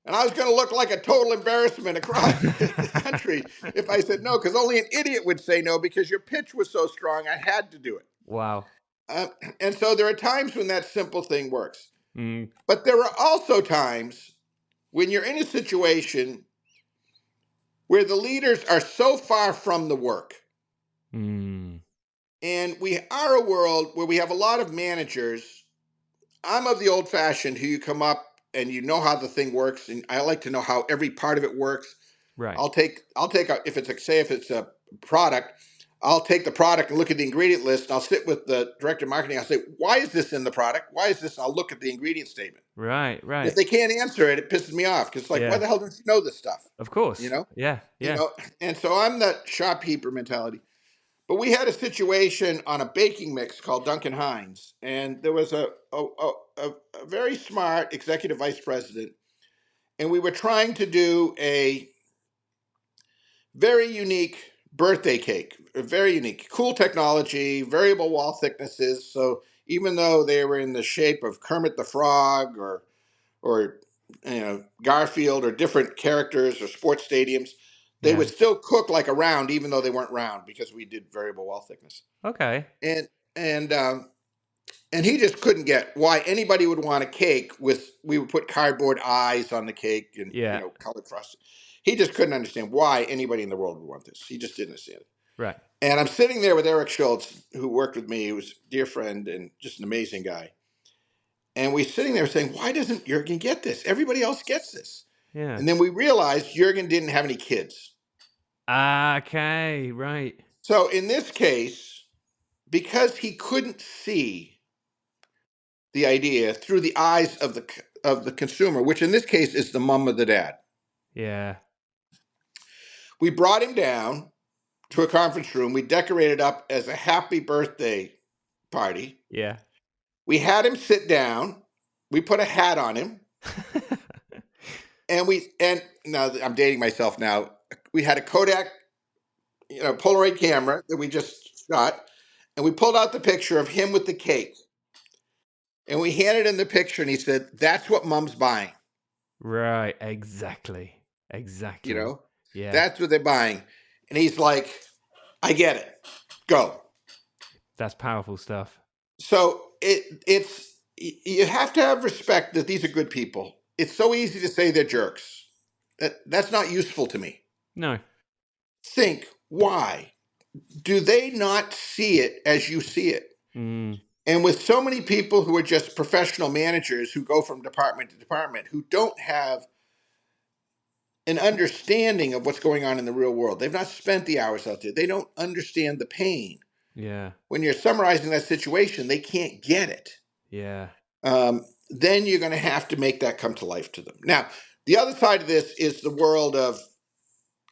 And I was going to look like a total embarrassment across the country if I said no, because only an idiot would say no because your pitch was so strong, I had to do it.
Wow.
And so there are times when that simple thing works.
Mm.
But there are also times when you're in a situation where the leaders are so far from the work.
Mm.
And we are a world where we have a lot of managers. I'm of the old fashioned who you come up and you know how the thing works. And I like to know how every part of it works.
Right.
If it's a product, I'll take the product and look at the ingredient list, and I'll sit with the director of marketing. I'll say, why is this in the product? Why is this? I'll look at the ingredient statement.
Right.
If they can't answer it, it pisses me off because it's like, why the hell don't you know this stuff?
Of course. Yeah.
And so I'm the shopkeeper mentality. But we had a situation on a baking mix called Duncan Hines, and there was a very smart executive vice president, and we were trying to do a very unique birthday cake, very unique, cool technology, variable wall thicknesses. So even though they were in the shape of Kermit the Frog or Garfield or different characters or sports stadiums, they would still cook like a round, even though they weren't round because we did variable wall thickness.
Okay.
And he just couldn't get why anybody would want a cake we would put cardboard eyes on the cake and colored frosting. He just couldn't understand why anybody in the world would want this. He just didn't understand it.
Right.
And I'm sitting there with Eric Schultz, who worked with me, who was a dear friend and just an amazing guy. And we're sitting there saying, why doesn't Jurgen get this? Everybody else gets this.
Yeah.
And then we realized Jurgen didn't have any kids.
Okay, right.
So in this case, because he couldn't see the idea through the eyes of the consumer, which in this case is the mom or the dad.
Yeah.
We brought him down to a conference room. We decorated up as a happy birthday party.
Yeah.
We had him sit down. We put a hat on him. and now I'm dating myself now. We had a Kodak, Polaroid camera that we just shot, and we pulled out the picture of him with the cake. And we handed him the picture, and he said, "That's what Mom's buying."
Right. Exactly. Yeah.
That's what they're buying. And he's like, "I get it. Go."
That's powerful stuff.
So you have to have respect that these are good people. It's so easy to say they're jerks. That's not useful to me.
No.
Think, why do they not see it as you see it?
Mm.
And with so many people who are just professional managers who go from department to department, who don't have an understanding of what's going on in the real world, they've not spent the hours out there. They don't understand the pain.
Yeah.
When you're summarizing that situation, they can't get it.
Yeah.
Then you're going to have to make that come to life to them. Now, the other side of this is the world of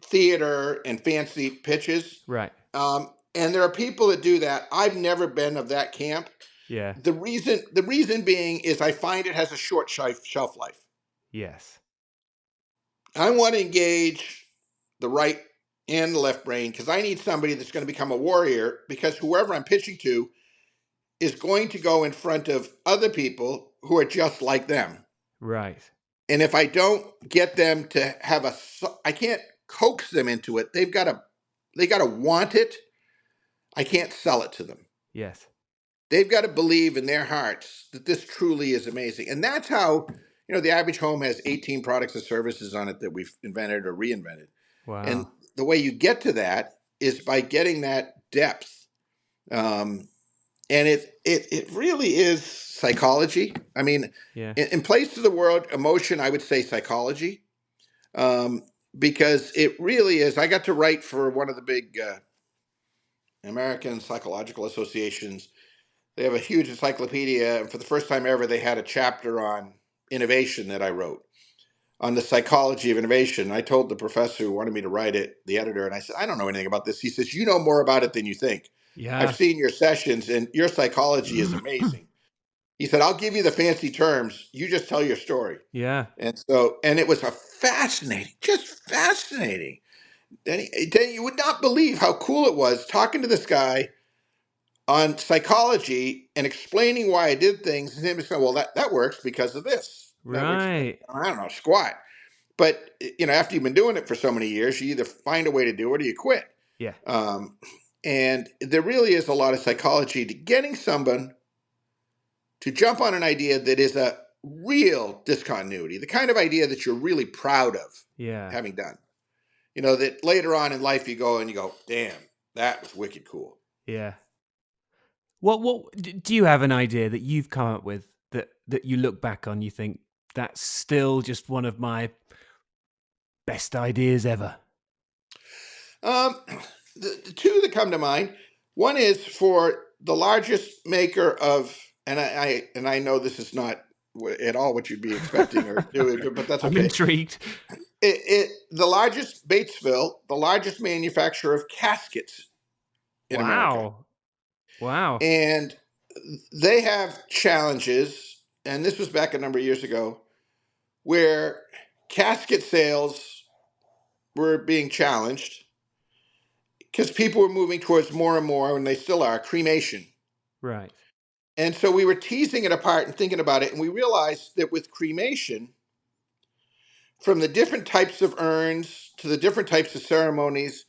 theater and fancy pitches.
Right.
And there are people that do that. I've never been of that camp.
Yeah.
The reason being is I find it has a short shelf life.
Yes.
I want to engage the right and the left brain because I need somebody that's going to become a warrior, because whoever I'm pitching to is going to go in front of other people who are just like them.
Right.
And if I don't get them to have I can't coax them into it. They got to want it. I can't sell it to them.
Yes.
They've got to believe in their hearts that this truly is amazing. And that's how, the average home has 18 products or services on it that we've invented or reinvented.
Wow.
And the way you get to that is by getting that depth. And it really is psychology. I mean, in place of the word emotion, I would say psychology. because it really is. I got to write for one of the big American psychological associations. They have a huge encyclopedia, and for the first time ever, they had a chapter on innovation that I wrote, on the psychology of innovation. I told the professor who wanted me to write it, the editor, and I said, I don't know anything about this. He says, you know more about it than you think. I've
Yeah.
seen your sessions, and your psychology is amazing. He said, I'll give you the fancy terms. You just tell your story.
Yeah.
And it was a fascinating, just fascinating. Danny, you would not believe how cool it was talking to this guy on psychology and explaining why I did things. And him saying, well, that works because of this. That works.
Right.
I don't know, squat. But, after you've been doing it for so many years, you either find a way to do it or you quit.
Yeah.
Um, and there really is a lot of psychology to getting someone to jump on an idea that is a real discontinuity, the kind of idea that you're really proud of
Yeah.
having done. That later on in life you go, damn, that was wicked cool.
Yeah. What do you have an idea that you've come up with that you look back on, you think that's still just one of my best ideas ever?
Um, the two that come to mind, one is for the largest maker of, and I know this is not at all what you'd be expecting or doing, but that's
I'm
okay.
intrigued.
The largest Batesville, the largest manufacturer of caskets in America.
Wow.
And they have challenges, and this was back a number of years ago, where casket sales were being challenged because people were moving towards more and more, and they still are, cremation.
Right.
And so we were teasing it apart and thinking about it, and we realized that with cremation, from the different types of urns to the different types of ceremonies,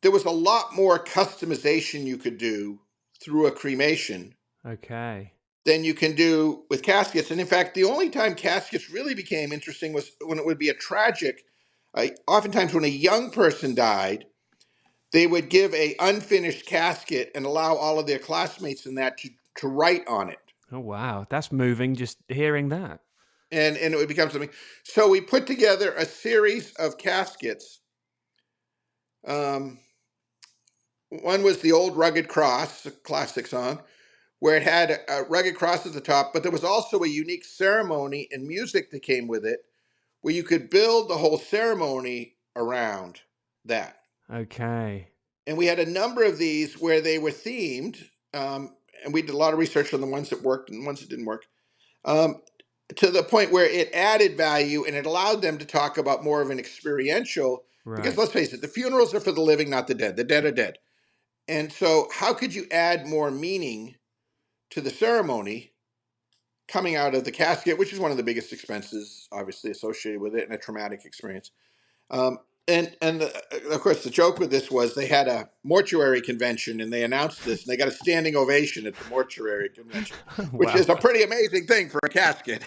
there was a lot more customization you could do through a cremation
Okay.
than you can do with caskets. And in fact, the only time caskets really became interesting was when it would be a tragic. Oftentimes, when a young person died, they would give a unfinished casket and allow all of their classmates in that to write on it.
Oh wow, that's moving just hearing that.
And it would become something. So we put together a series of caskets. Um, One was the old Rugged Cross, a classic song, where it had a rugged cross at the top, but there was also a unique ceremony and music that came with it, where you could build the whole ceremony around that.
Okay.
And we had a number of these where they were themed, and we did a lot of research on the ones that worked and the ones that didn't work, um, to the point where it added value and it allowed them to talk about more of an experiential. Because
Right.
let's face it, the funerals are for the living, not the dead. The dead are dead. And so, how could you add more meaning to the ceremony coming out of the casket, which is one of the biggest expenses, obviously associated with it, and a traumatic experience? Um, of course, the joke with this was they had a mortuary convention, and they announced this, and they got a standing ovation at the mortuary convention, which
Wow.
is a pretty amazing thing for a casket.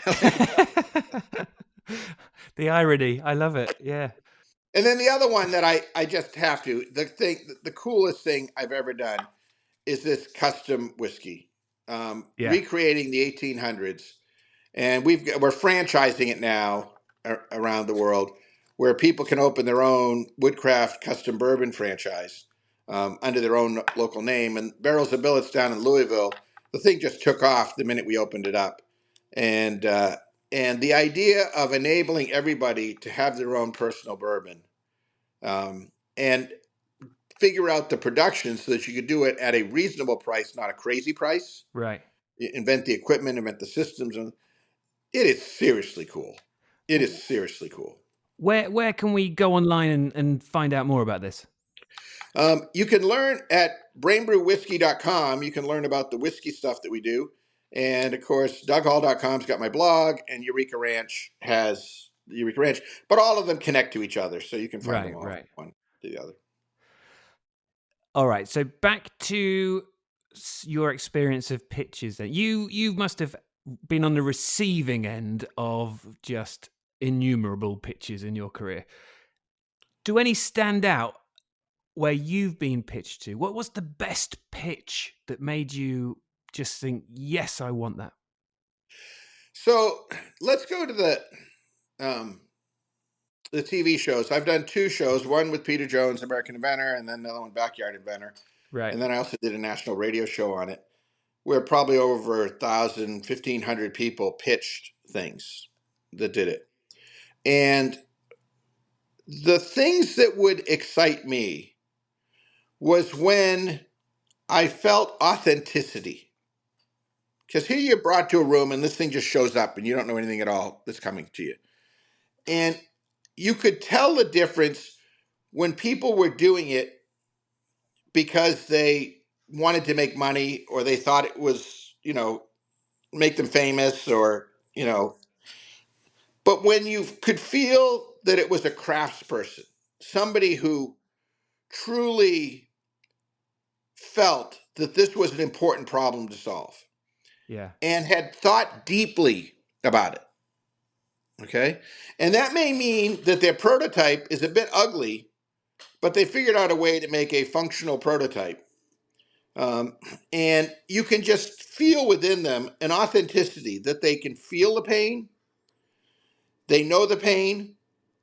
The irony, I love it. Yeah.
And then the other one that I just have to, the coolest thing I've ever done is this custom whiskey,
Yeah.
recreating the 1800s, and we're franchising it now around the world, where people can open their own Woodcraft custom bourbon franchise under their own local name. And Barrels of Billets down in Louisville, the thing just took off the minute we opened it up, and the idea of enabling everybody to have their own personal bourbon, and figure out the production so that you could do it at a reasonable price, not a crazy price.
Right.
Invent the equipment, invent the systems, and it is seriously cool. It is seriously cool.
Where can we go online and find out more about this?
You can learn at brainbrewwhiskey.com. You can learn about the whiskey stuff that we do. And of course, DougHall.com's got my blog, and Eureka Ranch has the Eureka Ranch. But all of them connect to each other, so you can find them
Right,
all
right.
one to the other.
All right. So back to your experience of pitches. Then you must have been on the receiving end of just innumerable pitches in your career. Do any stand out where you've been pitched to? What was the best pitch that made you just think, yes, I want that?
So let's go to the um, The TV shows. I've done 2 shows, one with Peter Jones, American Inventor, and then another one, Backyard Inventor.
Right.
And then I also did a national radio show on it, where probably over 1,000, 1,500 people pitched things that did it. And the things that would excite me was when I felt authenticity. Because here you're brought to a room and this thing just shows up and you don't know anything at all that's coming to you. And you could tell the difference when people were doing it because they wanted to make money or they thought it was, make them famous or, but when you could feel that it was a craftsperson, somebody who truly felt that this was an important problem to solve
Yeah.
and had thought deeply about it. Okay. And that may mean that their prototype is a bit ugly, but they figured out a way to make a functional prototype. And you can just feel within them an authenticity that they can feel the pain, they know the pain,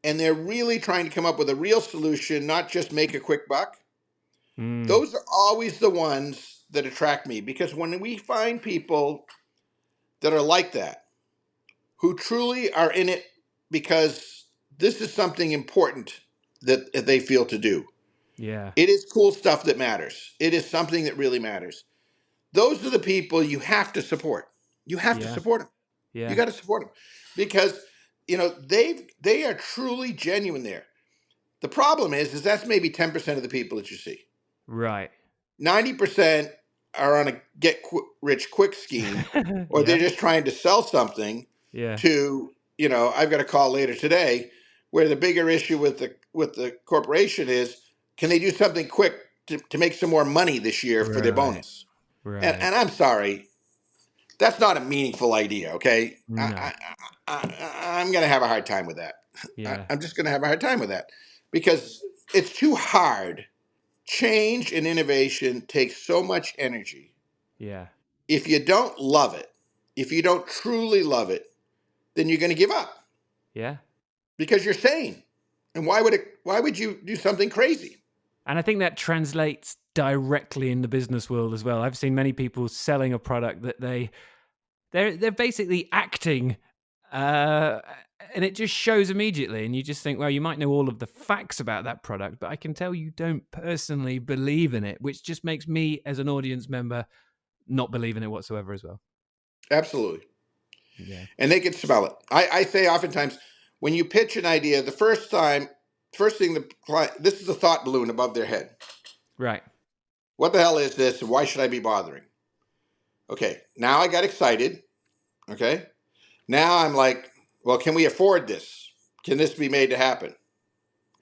and they're really trying to come up with a real solution, not just make a quick buck.
Mm.
Those are always the ones that attract me because when we find people that are like that, who truly are in it because this is something important that they feel to do.
Yeah.
It is cool stuff that matters. It is something that really matters. Those are the people you have to support. You have to
Yeah.
support them. You
Yeah.
got to support them because they are truly genuine there. The problem is that's maybe 10% of the people that you see.
Right.
90% are on a rich quick scheme, or they're
Yeah.
just trying to sell something
Yeah.
to, I've got a call later today where the bigger issue with the corporation is, can they do something quick to make some more money this year for their
Right.
bonus?
Right.
And I'm sorry, that's not a meaningful idea. Okay.
No.
I'm going to have a hard time with that.
Yeah.
I'm just going to have a hard time with that because it's too hard. Change and innovation takes so much energy.
Yeah.
If you don't love it, if you don't truly love it, then you're going to give up
Yeah.
because you're sane. And why would you do something crazy?
And I think that translates directly in the business world as well. I've seen many people selling a product that they're basically acting, uh, and it just shows immediately. And you just think, well, you might know all of the facts about that product, but I can tell you don't personally believe in it, which just makes me, as an audience member, not believe in it whatsoever as well.
Absolutely.
Yeah.
And they can smell it. I say oftentimes when you pitch an idea, the first thing the client, this is a thought balloon above their head.
Right.
What the hell is this? And why should I be bothering? Okay. Now I got excited. Okay. Now I'm like, well, can we afford this? Can this be made to happen?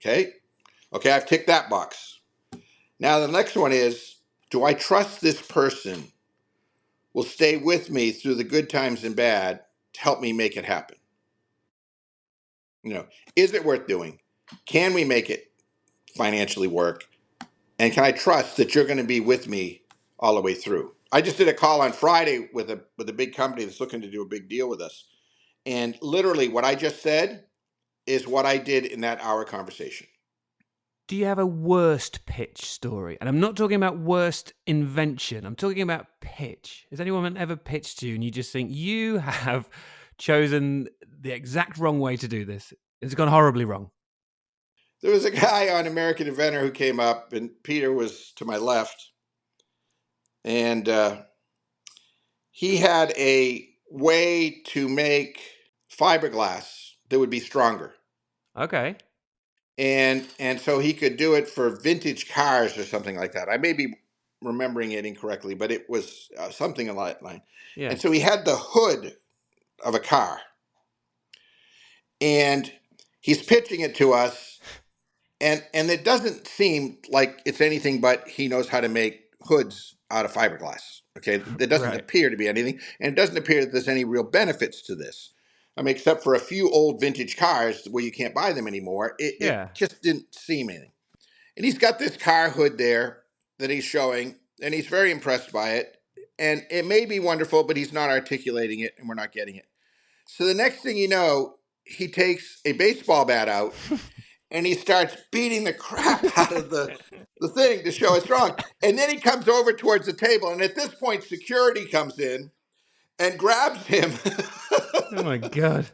Okay. Okay. I've ticked that box. Now the next one is, do I trust this person will stay with me through the good times and bad to help me make it happen? Is it worth doing? Can we make it financially work? And can I trust that you're going to be with me all the way through? I just did a call on Friday with a big company that's looking to do a big deal with us. And literally what I just said is what I did in that hour conversation.
Do you have a worst pitch story? And I'm not talking about worst invention. I'm talking about pitch. Has anyone ever pitched to you and you just think you have chosen the exact wrong way to do this? It's gone horribly wrong.
There was a guy on American Inventor who came up, and Peter was to my left. And he had a way to make fiberglass that would be stronger.
Okay.
And so he could do it for vintage cars or something like that. I may be remembering it incorrectly, but it was something along that line.
Yeah.
And so he had the hood of a car, and he's pitching it to us, and it doesn't seem like it's anything but he knows how to make hoods out of fiberglass. Okay, there doesn't
Right.
appear to be anything, and it doesn't appear that there's any real benefits to this. I mean, except for a few old vintage cars where you can't buy them anymore, it
Yeah.
just didn't seem anything. And he's got this car hood there that he's showing, and he's very impressed by it. And it may be wonderful, but he's not articulating it, and we're not getting it. So the next thing you know, he takes a baseball bat out and he starts beating the crap out of the thing to show it's wrong. And then he comes over towards the table. And at this point, security comes in and grabs him,
Oh my God.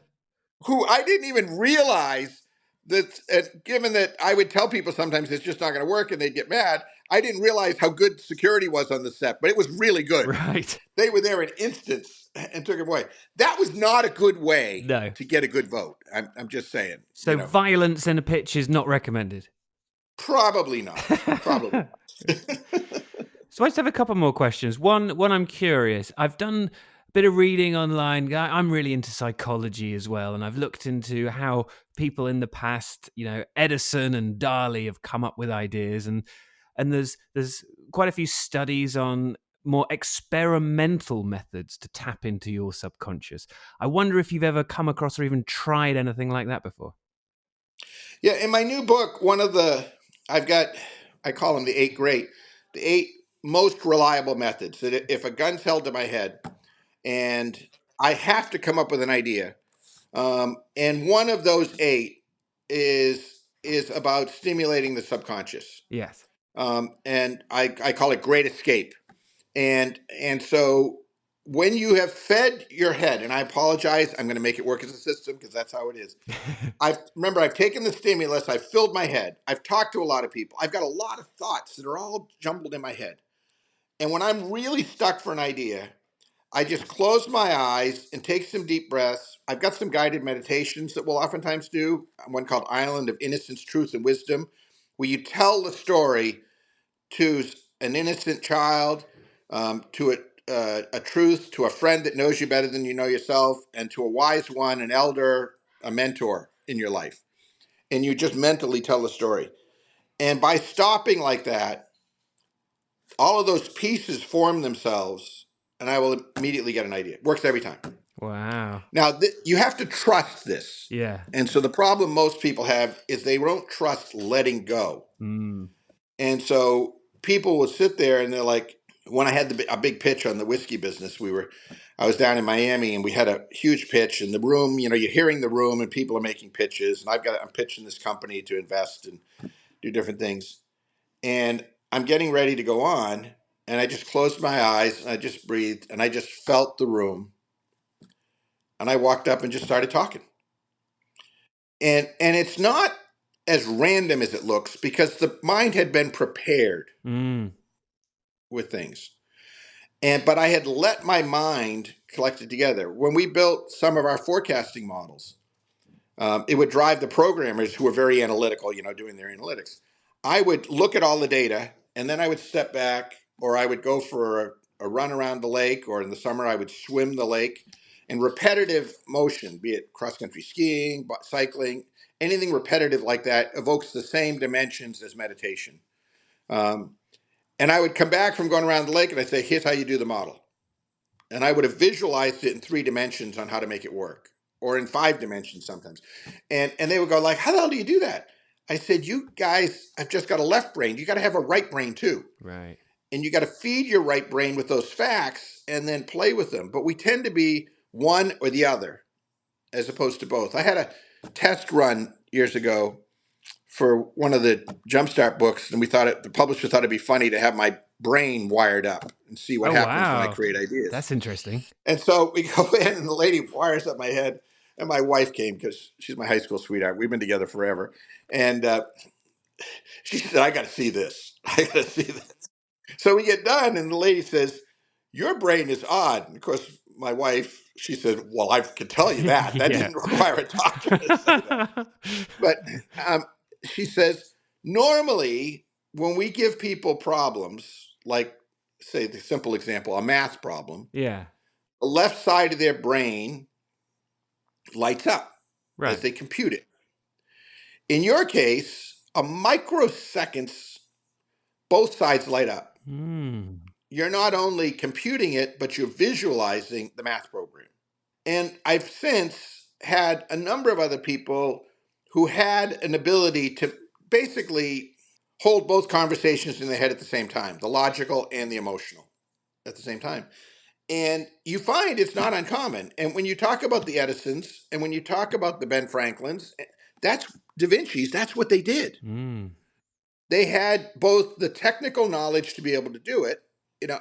who I didn't even realize that, given that I would tell people sometimes it's just not going to work and they'd get mad, I didn't realize how good security was on the set, but it was really good.
Right.
They were there in instance and took it away. That was not a good way
No.
to get a good vote. I'm just saying.
So violence in a pitch is not recommended.
Probably not. Probably not.
So I just have a couple more questions. One, I'm curious. I've done a bit of reading online. I'm really into psychology as well, and I've looked into how people in the past, Edison and Dali have come up with ideas, and there's quite a few studies on more experimental methods to tap into your subconscious. I wonder if you've ever come across or even tried anything like that before.
Yeah, in my new book, I call them the the 8 most reliable methods. That if a gun's held to my head and I have to come up with an idea, and one of those 8 is about stimulating the subconscious,
Yes.
and I call it Great Escape. And so when you have fed your head, and I apologize, I'm going to make it work as a system because that's how it is. I've taken the stimulus, I've filled my head, I've talked to a lot of people, I've got a lot of thoughts that are all jumbled in my head. And when I'm really stuck for an idea, I just close my eyes and take some deep breaths. I've got some guided meditations that we'll oftentimes do, one called Island of Innocence, Truth, and Wisdom, where you tell the story to an innocent child, to a truth, to a friend that knows you better than you know yourself, and to a wise one, an elder, a mentor in your life. And you just mentally tell the story. And by stopping like that, all of those pieces form themselves, and I will immediately get an idea. It works every time.
Wow.
Now, you have to trust this.
Yeah.
And so the problem most people have is they don't trust letting go.
Mm.
And so people will sit there and they're like, when I had a big pitch on the whiskey business, I was down in Miami and we had a huge pitch in the room. You're hearing the room and people are making pitches, and I'm pitching this company to invest and do different things. And I'm getting ready to go on, and I just closed my eyes and I just breathed and I just felt the room. And I walked up and just started talking. And it's not as random as it looks because the mind had been prepared with things. But I had let my mind collect it together. When we built some of our forecasting models, it would drive the programmers who were very analytical, doing their analytics. I would look at all the data, and then I would step back, or I would go for a run around the lake, or in the summer I would swim the lake. And repetitive motion, be it cross-country skiing, cycling, anything repetitive like that evokes the same dimensions as meditation. And I would come back from going around the lake and I'd say, here's how you do the model. And I would have visualized it in 3 dimensions on how to make it work, or in 5 dimensions sometimes. And they would go like, how the hell do you do that? I said, you guys have just got a left brain. You got to have a right brain too.
Right.
And you got to feed your right brain with those facts and then play with them. But we tend to be one or the other as opposed to both. I had a test run years ago for one of the Jumpstart books, and the publisher thought it'd be funny to have my brain wired up and see what happens when I create ideas.
That's interesting.
And so we go in, and the lady wires up my head, and my wife came because she's my high school sweetheart. We've been together forever. And she said, I got to see this. I got to see this. So we get done, and the lady says, your brain is odd. And of course, my wife, she said, well, I could tell you that. That didn't require a doctor to say that. But she says, normally, when we give people problems, like, say, the simple example, a math problem, the left side of their brain lights up as they compute it. In your case, a microseconds, both sides light up. You're not only computing it, but you're visualizing the math program. And I've since had a number of other people who had an ability to basically hold both conversations in their head at the same time, the logical and the emotional at the same time. And you find it's not uncommon. And when you talk about the Edisons and when you talk about the Ben Franklins, that's Da Vinci's, that's what they did.
Mm.
They had both the technical knowledge to be able to do it,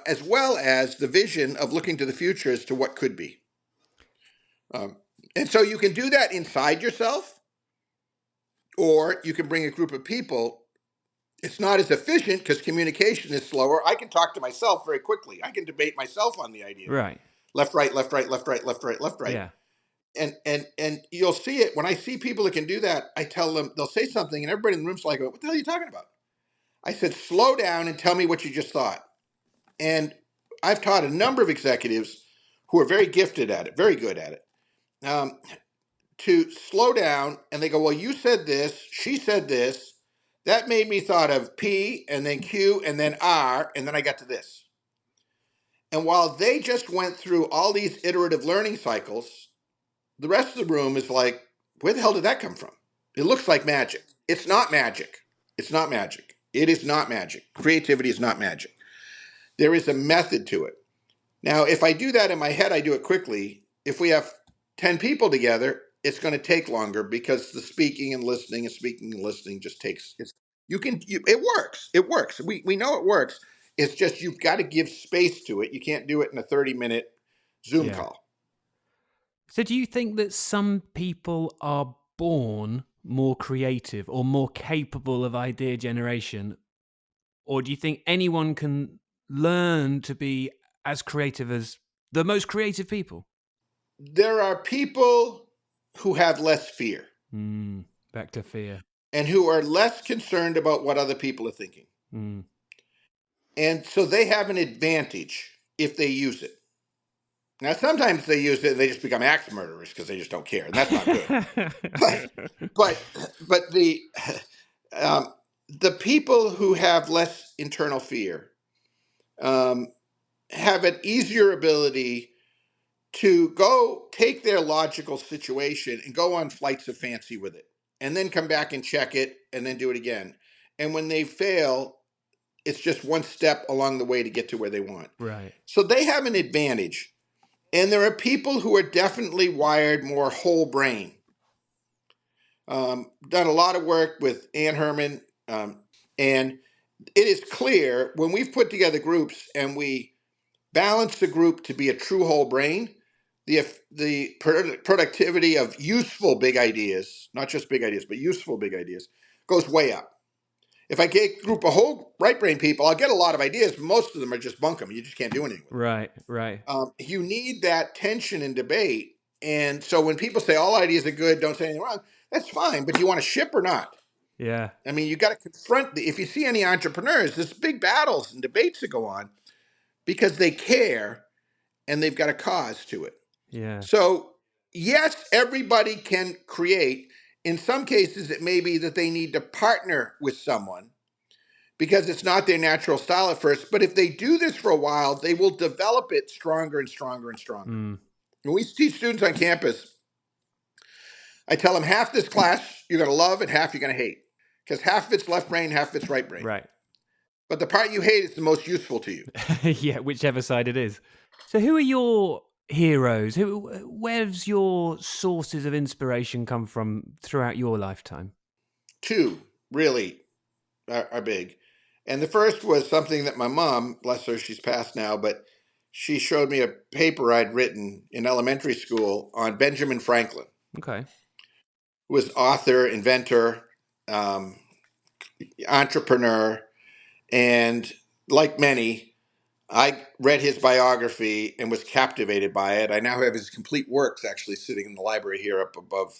as well as the vision of looking to the future as to what could be. And so you can do that inside yourself, or you can bring a group of people. It's not as efficient because communication is slower. I can talk to myself very quickly. I can debate myself on the idea.
Right.
Left, right, left, right, left, right, left, right, left, right.
Yeah.
And you'll see it when I see people that can do that. I tell them, they'll say something and everybody in the room's like, what the hell are you talking about? I said, slow down and tell me what you just thought. And I've taught a number of executives who are very gifted at it, very good at it, to slow down. And they go, well, you said this, she said this. That made me thought of P and then Q and then R, and then I got to this. And while they just went through all these iterative learning cycles, the rest of the room is like, where the hell did that come from? It looks like magic. It's not magic. It's not magic. It is not magic. Creativity is not magic. There is a method to it. Now, if I do that in my head, I do it quickly. If we have 10 people together, it's going to take longer because the speaking and listening just takes, it works. It works. We know it works. It's just, you've got to give space to it. You can't do it in a 30-minute Zoom call.
So do you think that some people are born more creative or more capable of idea generation? Or do you think anyone can learn to be as creative as the most creative people?
There are people who have less fear.
Back to fear.
And who are less concerned about what other people are thinking. And so they have an advantage if they use it. Now, sometimes they use it and they just become axe murderers because they just don't care, and that's not good. but the people who have less internal fear have an easier ability to go take their logical situation and go on flights of fancy with it, and then come back and check it and then do it again. And when they fail, it's just one step along the way to get to where they want.
Right.
So they have an advantage. And there are people who are definitely wired more whole brain. Done a lot of work with Ann Herman. And it is clear when we've put together groups and we balance the group to be a true whole brain, the productivity of useful big ideas, not just big ideas, but useful big ideas, goes way up. If I get a group of whole right brain people, I'll get a lot of ideas, but most of them are just bunkum. You just can't do anything with them.
Right.
You need that tension and debate. And so when people say all ideas are good, don't say anything wrong, that's fine. But do you want to ship or not?
Yeah.
I mean, you got to confront if you see any entrepreneurs, there's big battles and debates that go on because they care and they've got a cause to it.
Yeah.
So yes, everybody can create. In some cases, it may be that they need to partner with someone because it's not their natural style at first. But if they do this for a while, they will develop it stronger and stronger and stronger. When we teach students on campus, I tell them half this class you're going to love and half you're going to hate because half of it's left brain, half of it's right brain.
Right.
But the part you hate is the most useful to you.
Yeah, whichever side it is. So who are your heroes? Where's your sources of inspiration come from throughout your lifetime?
Two really are big. And the first was something that my mom, bless her, she's passed now, but she showed me a paper I'd written in elementary school on Benjamin Franklin.
Okay.
Who was author, inventor, entrepreneur, and like many, I read his biography and was captivated by it. I now have his complete works actually sitting in the library here up above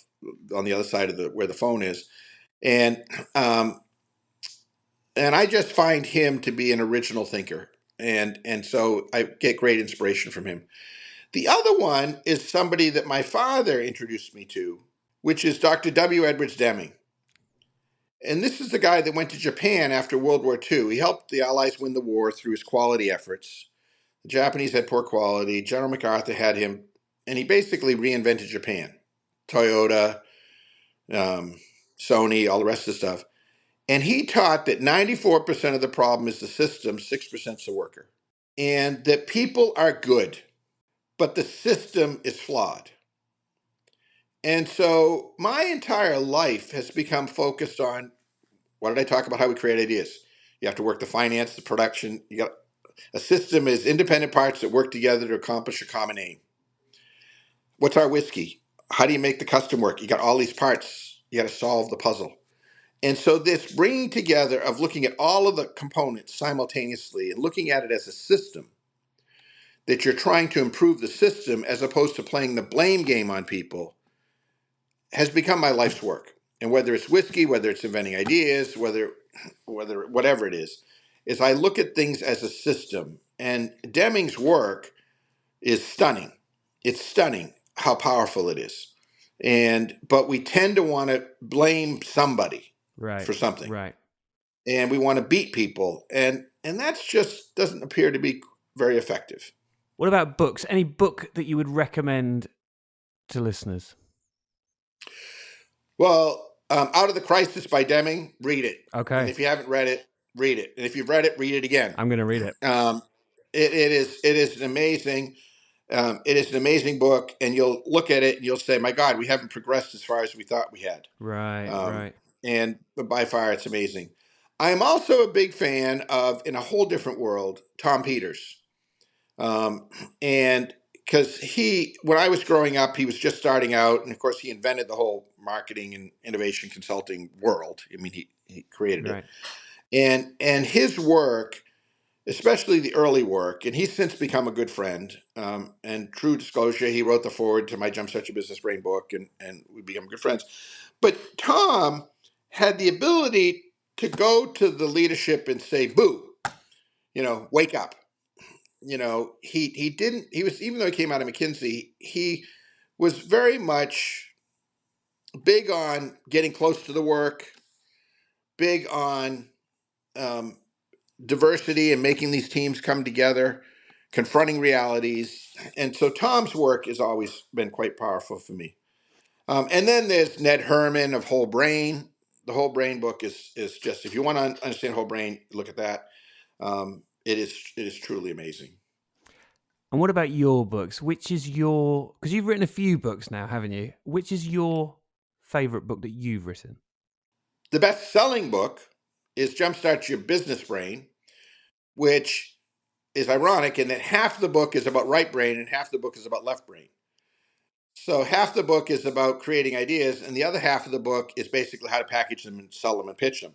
on the other side of where the phone is. And I just find him to be an original thinker. And so I get great inspiration from him. The other one is somebody that my father introduced me to, which is Dr. W. Edwards Deming. And this is the guy that went to Japan after World War II. He helped the Allies win the war through his quality efforts. The Japanese had poor quality. General MacArthur had him, and he basically reinvented Japan. Toyota, Sony, all the rest of the stuff. And he taught that 94% of the problem is the system, 6% is the worker. And that people are good. but the system is flawed. And so my entire life has become focused on, what did I talk about? How we create ideas. You have to work the finance, the production. You got a system is independent parts that work together to accomplish a common aim. What's our whiskey? How do you make the custom work? You got all these parts. You got to solve the puzzle. And so this bringing together of looking at all of the components simultaneously and looking at it as a system, that you're trying to improve the system as opposed to playing the blame game on people, has become my life's work. And whether it's whiskey, whether it's inventing ideas, whether whatever it is I look at things as a system. And Deming's work is stunning. It's stunning how powerful it is. But we tend to want to blame somebody for something.
Right.
And we want to beat people. And that's just doesn't appear to be very effective.
What about books? Any book that you would recommend to listeners?
Well, Out of the Crisis by Deming, read it.
Okay.
And if you haven't read it, read it. And if you've read it, read it again.
I'm going to read it.
It is an amazing book, and you'll look at it and you'll say, "My God, we haven't progressed as far as we thought we had."
Right.
And by far, it's amazing. I'm also a big fan of, in a whole different world, Tom Peters, and because when I was growing up, he was just starting out, and of course, he invented the whole marketing and innovation consulting world. I mean, he created it, and his work, especially the early work, and he's since become a good friend. And true disclosure, he wrote the foreword to my Jumpstart Your Business Brain book, and we become good friends. But Tom had the ability to go to the leadership and say, "Boo, wake up." He didn't. He was, even though he came out of McKinsey, he was very much big on getting close to the work, big on diversity and making these teams come together, confronting realities. And so Tom's work has always been quite powerful for me. And then there's Ned Herman of Whole Brain. The Whole Brain book is just, if you want to understand Whole Brain, look at that. It is truly amazing.
And what about your books? Which is because you've written a few books now, haven't you? Which is your favorite book that you've written?
The best-selling book is Jumpstart Your Business Brain, which is ironic in that half the book is about right brain and half the book is about left brain. So half the book is about creating ideas, and the other half of the book is basically how to package them and sell them and pitch them.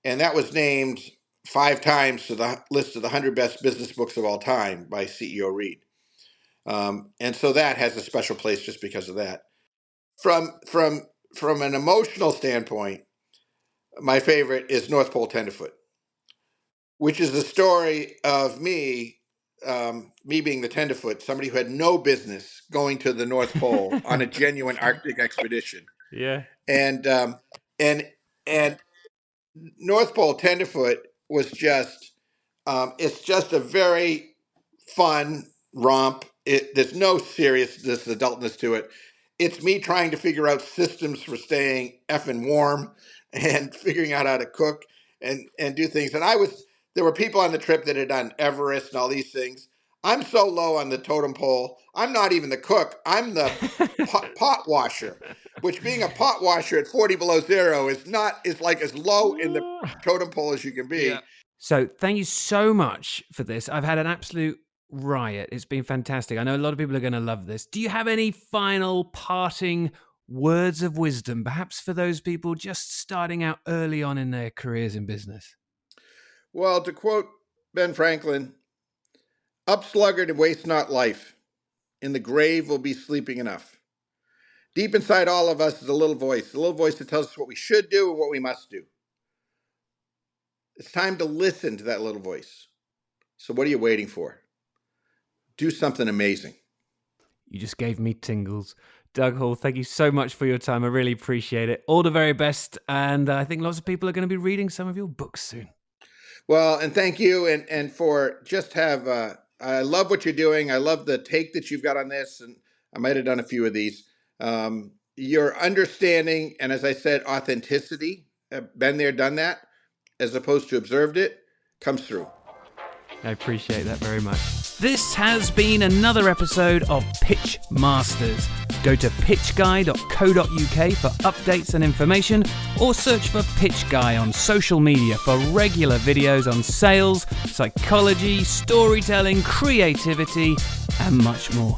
And that was named 5 times to the list of the 100 best business books of all time by CEO Reed. And so that has a special place just because of that. From an emotional standpoint, my favorite is North Pole Tenderfoot, which is the story of me being the tenderfoot, somebody who had no business going to the North Pole on a genuine Arctic expedition.
Yeah.
And North Pole Tenderfoot was just, it's just a very fun romp. There's no seriousness, adultness to it. It's me trying to figure out systems for staying effing warm and figuring out how to cook and do things. And there were people on the trip that had done Everest and all these things. I'm so low on the totem pole. I'm not even the cook. I'm the pot washer, which, being a pot washer at 40 below zero, is like as low in the totem pole as you can be.
Yeah. So thank you so much for this. I've had an absolute riot. It's been fantastic. I know a lot of people are going to love this. Do you have any final parting words of wisdom, perhaps for those people just starting out early on in their careers in business?
Well, to quote Ben Franklin, "Up sluggard and waste not life. In the grave will be sleeping enough." Deep inside all of us is a little voice that tells us what we should do and what we must do. It's time to listen to that little voice. So what are you waiting for? Do something amazing.
You just gave me tingles. Doug Hall, thank you so much for your time. I really appreciate it. All the very best. And I think lots of people are going to be reading some of your books soon.
Well, and thank you. And for just I love what you're doing. I love the take that you've got on this. And I might have done a few of these. Your understanding, and as I said, authenticity, been there, done that, as opposed to observed it, comes through.
I appreciate that very much. This has been another episode of Pitch Masters. Go to pitchguy.co.uk for updates and information, or search for Pitch Guy on social media for regular videos on sales, psychology, storytelling, creativity, and much more.